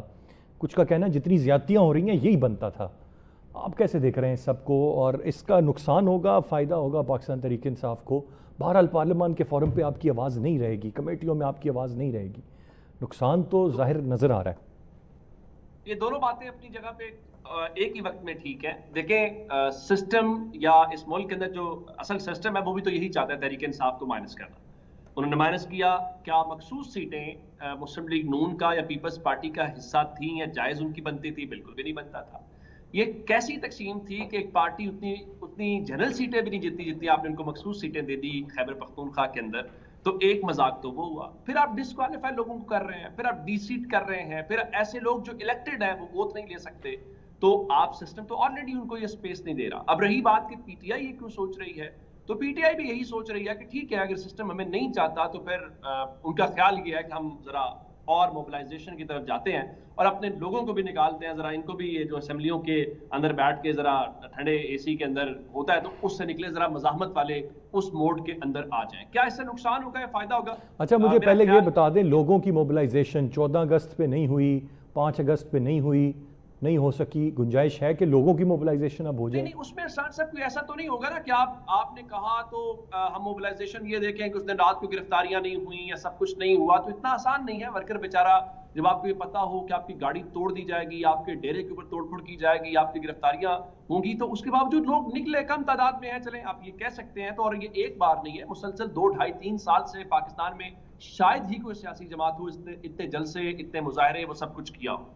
कुछ का कहना है जितनी ज़्यादतियाँ हो रही हैं यही बनता था। आप कैसे देख रहे हैं सबको, और इसका नुकसान होगा फ़ायदा होगा पाकिस्तान तहरीक इंसाफ को? बहरहाल पार्लियामान के फोरम पे आपकी आवाज़ नहीं रहेगी, कमेटियों में आपकी आवाज़ नहीं रहेगी, नुकसान तो जाहिर नज़र आ रहा है। ये दोनों बातें अपनी जगह पे एक ही वक्त में ठीक है। देखें, सिस्टम या इस मुल्क के अंदर जो असल सिस्टम है वो भी तो यही चाहता है तहरीक इंसाफ को माइनस करना। उन्होंने माइनस किया। क्या मखसूस सीटें मुस्लिम लीग नून का या पीपल्स पार्टी का हिस्सा थी या जायज़ उनकी बनती थी? बिल्कुल भी नहीं बनता था। ये कैसी तकसीम थी कि एक पार्टी उतनी जनरल सीटें भी नहीं जीतती जितनी आपने उनको मखसूस सीटें दे दी खैबर पख्तूनख्वा के अंदर। तो एक मजाक तो वो हुआ, फिर आप डिस्क्वालीफाई लोगों को कर रहे हैं, फिर आप डीसीट कर रहे हैं, फिर ऐसे लोग जो इलेक्टेड हैं वो वोट नहीं ले सकते। तो आप सिस्टम तो ऑलरेडी उनको ये स्पेस नहीं दे रहा। अब रही बात कि पीटीआई ये क्यों सोच रही है, तो पीटीआई भी यही सोच रही है कि ठीक है अगर सिस्टम हमें नहीं चाहता तो फिर उनका ख्याल ये है कि हम जरा और मोबिलाइजेशन की तरफ जाते हैं और अपने लोगों को भी निकालते हैं, जरा इनको भी ये जो असेंबलियों के अंदर बैठ के जरा ठंडे एसी के अंदर होता है तो उससे निकले, जरा मज़ाहमत वाले उस मोड के अंदर आ जाएं। क्या इससे नुकसान होगा या फायदा होगा? अच्छा, मुझे पहले ये बता दें, लोगों की मोबिलाइजेशन 14 अगस्त पे नहीं हुई, 5 अगस्त पे नहीं हो सकी, गुंजाइश है कि लोगों की मोबिलाइजेशन अब हो जाए? नहीं, उसमें साहब कोई ऐसा तो नहीं होगा ना कि आपने कहा तो हम मोबिलाइजेशन ये देखें कि उस दिन रात को गिरफ्तारियां नहीं हुई या सब कुछ नहीं हुआ। तो इतना आसान नहीं है। वर्कर बेचारा, जब आपको ये पता हो कि आपकी गाड़ी तोड़ दी जाएगी, आपके डेरे के ऊपर तोड़फोड़ की जाएगी, आपकी गिरफ्तारियां होंगी, तो उसके बावजूद लोग निकले, कम तादाद में हैं, चलें आप ये कह सकते हैं। तो और ये एक बार नहीं है, मुसलसल 2, 2.5, 3 साल से पाकिस्तान में शायद ही कोई सियासी जमात हो इतने जलसे, इतने मुजाहरे, वो सब कुछ किया हो।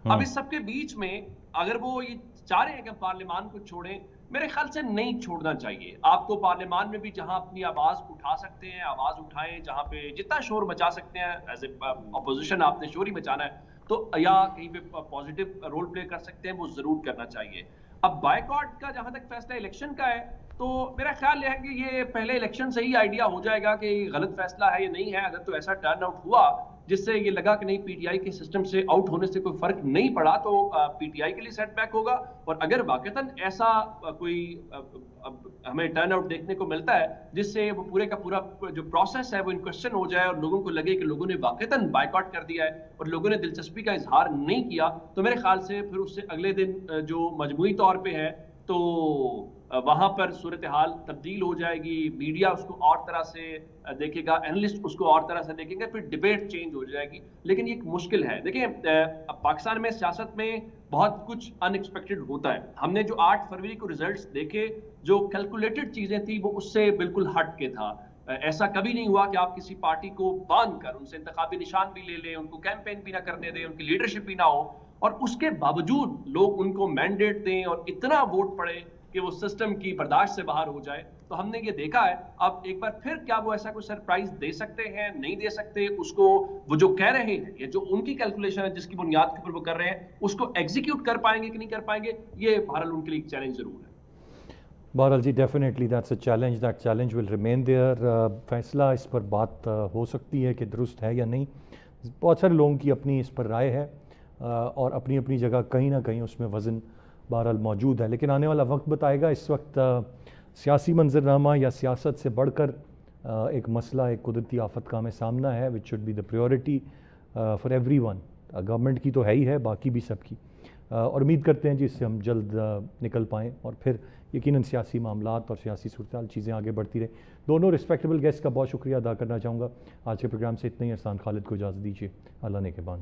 अब इस सब के बीच में अगर वो ये चाह रहे हैं कि पार्लियामान को छोड़ें, मेरे ख्याल से नहीं छोड़ना चाहिए। आपको पार्लियामान में भी जहां अपनी आवाज उठा सकते हैं, आवाज उठाएं, जहां पे जितना शोर मचा सकते हैं, एज ए अपोजिशन आपने शोर ही मचाना है तो, या कहीं पे पॉजिटिव रोल प्ले कर सकते हैं, वो जरूर करना चाहिए। अब बायकॉट का जहां तक फैसला इलेक्शन का है, तो मेरा ख्याल है कि ये पहले इलेक्शन से ही आइडिया हो जाएगा कि गलत फैसला है या नहीं है। अगर तो ऐसा टर्न आउट हुआ जिससे ये लगा कि नहीं पीटीआई के सिस्टम से आउट होने से कोई फर्क नहीं पड़ा, तो पीटीआई के लिए सेटबैक होगा। और अगर वाकईतन ऐसा कोई हमें टर्न आउट देखने को मिलता है जिससे वो पूरे का पूरा जो प्रोसेस है वो इन क्वेश्चन हो जाए और लोगों को लगे कि लोगों ने वाकईतन बायकॉट कर दिया है और लोगों ने दिलचस्पी का इजहार नहीं किया, तो मेरे ख्याल से फिर उससे अगले दिन जो मजमूई तौर पे है तो वहां पर सूरत हाल तब्दील हो जाएगी। मीडिया उसको और तरह से देखेगा, एनालिस्ट उसको और तरह से देखेंगे, फिर डिबेट चेंज हो जाएगी। लेकिन ये एक मुश्किल है। देखिए, पाकिस्तान में सियासत में बहुत कुछ अनएक्सपेक्टेड होता है। हमने जो 8 फरवरी को रिजल्ट्स देखे, जो कैलकुलेटेड चीजें थी वो उससे बिल्कुल हट के था। ऐसा कभी नहीं हुआ कि आप किसी पार्टी को बांध कर उनसे इंतखाबी निशान भी ले लें, उनको कैंपेन भी ना करने दें, उनकी लीडरशिप भी ना हो, और उसके बावजूद लोग उनको मैंडेट दें और इतना वोट पड़े कि वो सिस्टम की बर्दाश्त से बाहर हो जाए। तो हमने ये देखा है। अब एक बार फिर क्या वो ऐसा कोई सरप्राइज दे सकते हैं, नहीं दे सकते, उसको वो जो कह रहे हैं, ये जो उनकी कैलकुलेशन है जिसकी बुनियाद के ऊपर वो कर रहे हैं, उसको एग्जीक्यूट कर पाएंगे कि नहीं कर पाएंगे, ये बहरहाल उनके लिए एक चैलेंज जरूर है। बहरहाल जी, definitely that's a challenge, that challenge will remain there. फैसला इस पर बात हो सकती है कि दुरुस्त है या नहीं। बहुत सारे लोगों की अपनी इस पर राय है और अपनी अपनी जगह कहीं ना कहीं उसमें वज़न बहरहाल मौजूद है। लेकिन आने वाला वक्त बताएगा। इस वक्त सियासी मंजरनामा या सियासत से बढ़कर एक मसला, एक कुदरती आफत का हमें सामना है, which should be the priority for everyone. Government की तो है ही है, बाकी भी सबकी। और उम्मीद करते हैं जी इससे हम जल्द निकल पाएँ और फिर यकीनन सियासी मामलात और सियासी सूरत चीज़ें आगे बढ़ती रहे। दोनों रिस्पेक्टेबल गेस्ट का बहुत शुक्रिया अदा करना चाहूँगा। आज के प्रोग्राम से इतना ही। अहसान खालिद को इजाज़त दीजिए। अल्लाह ने के बाद।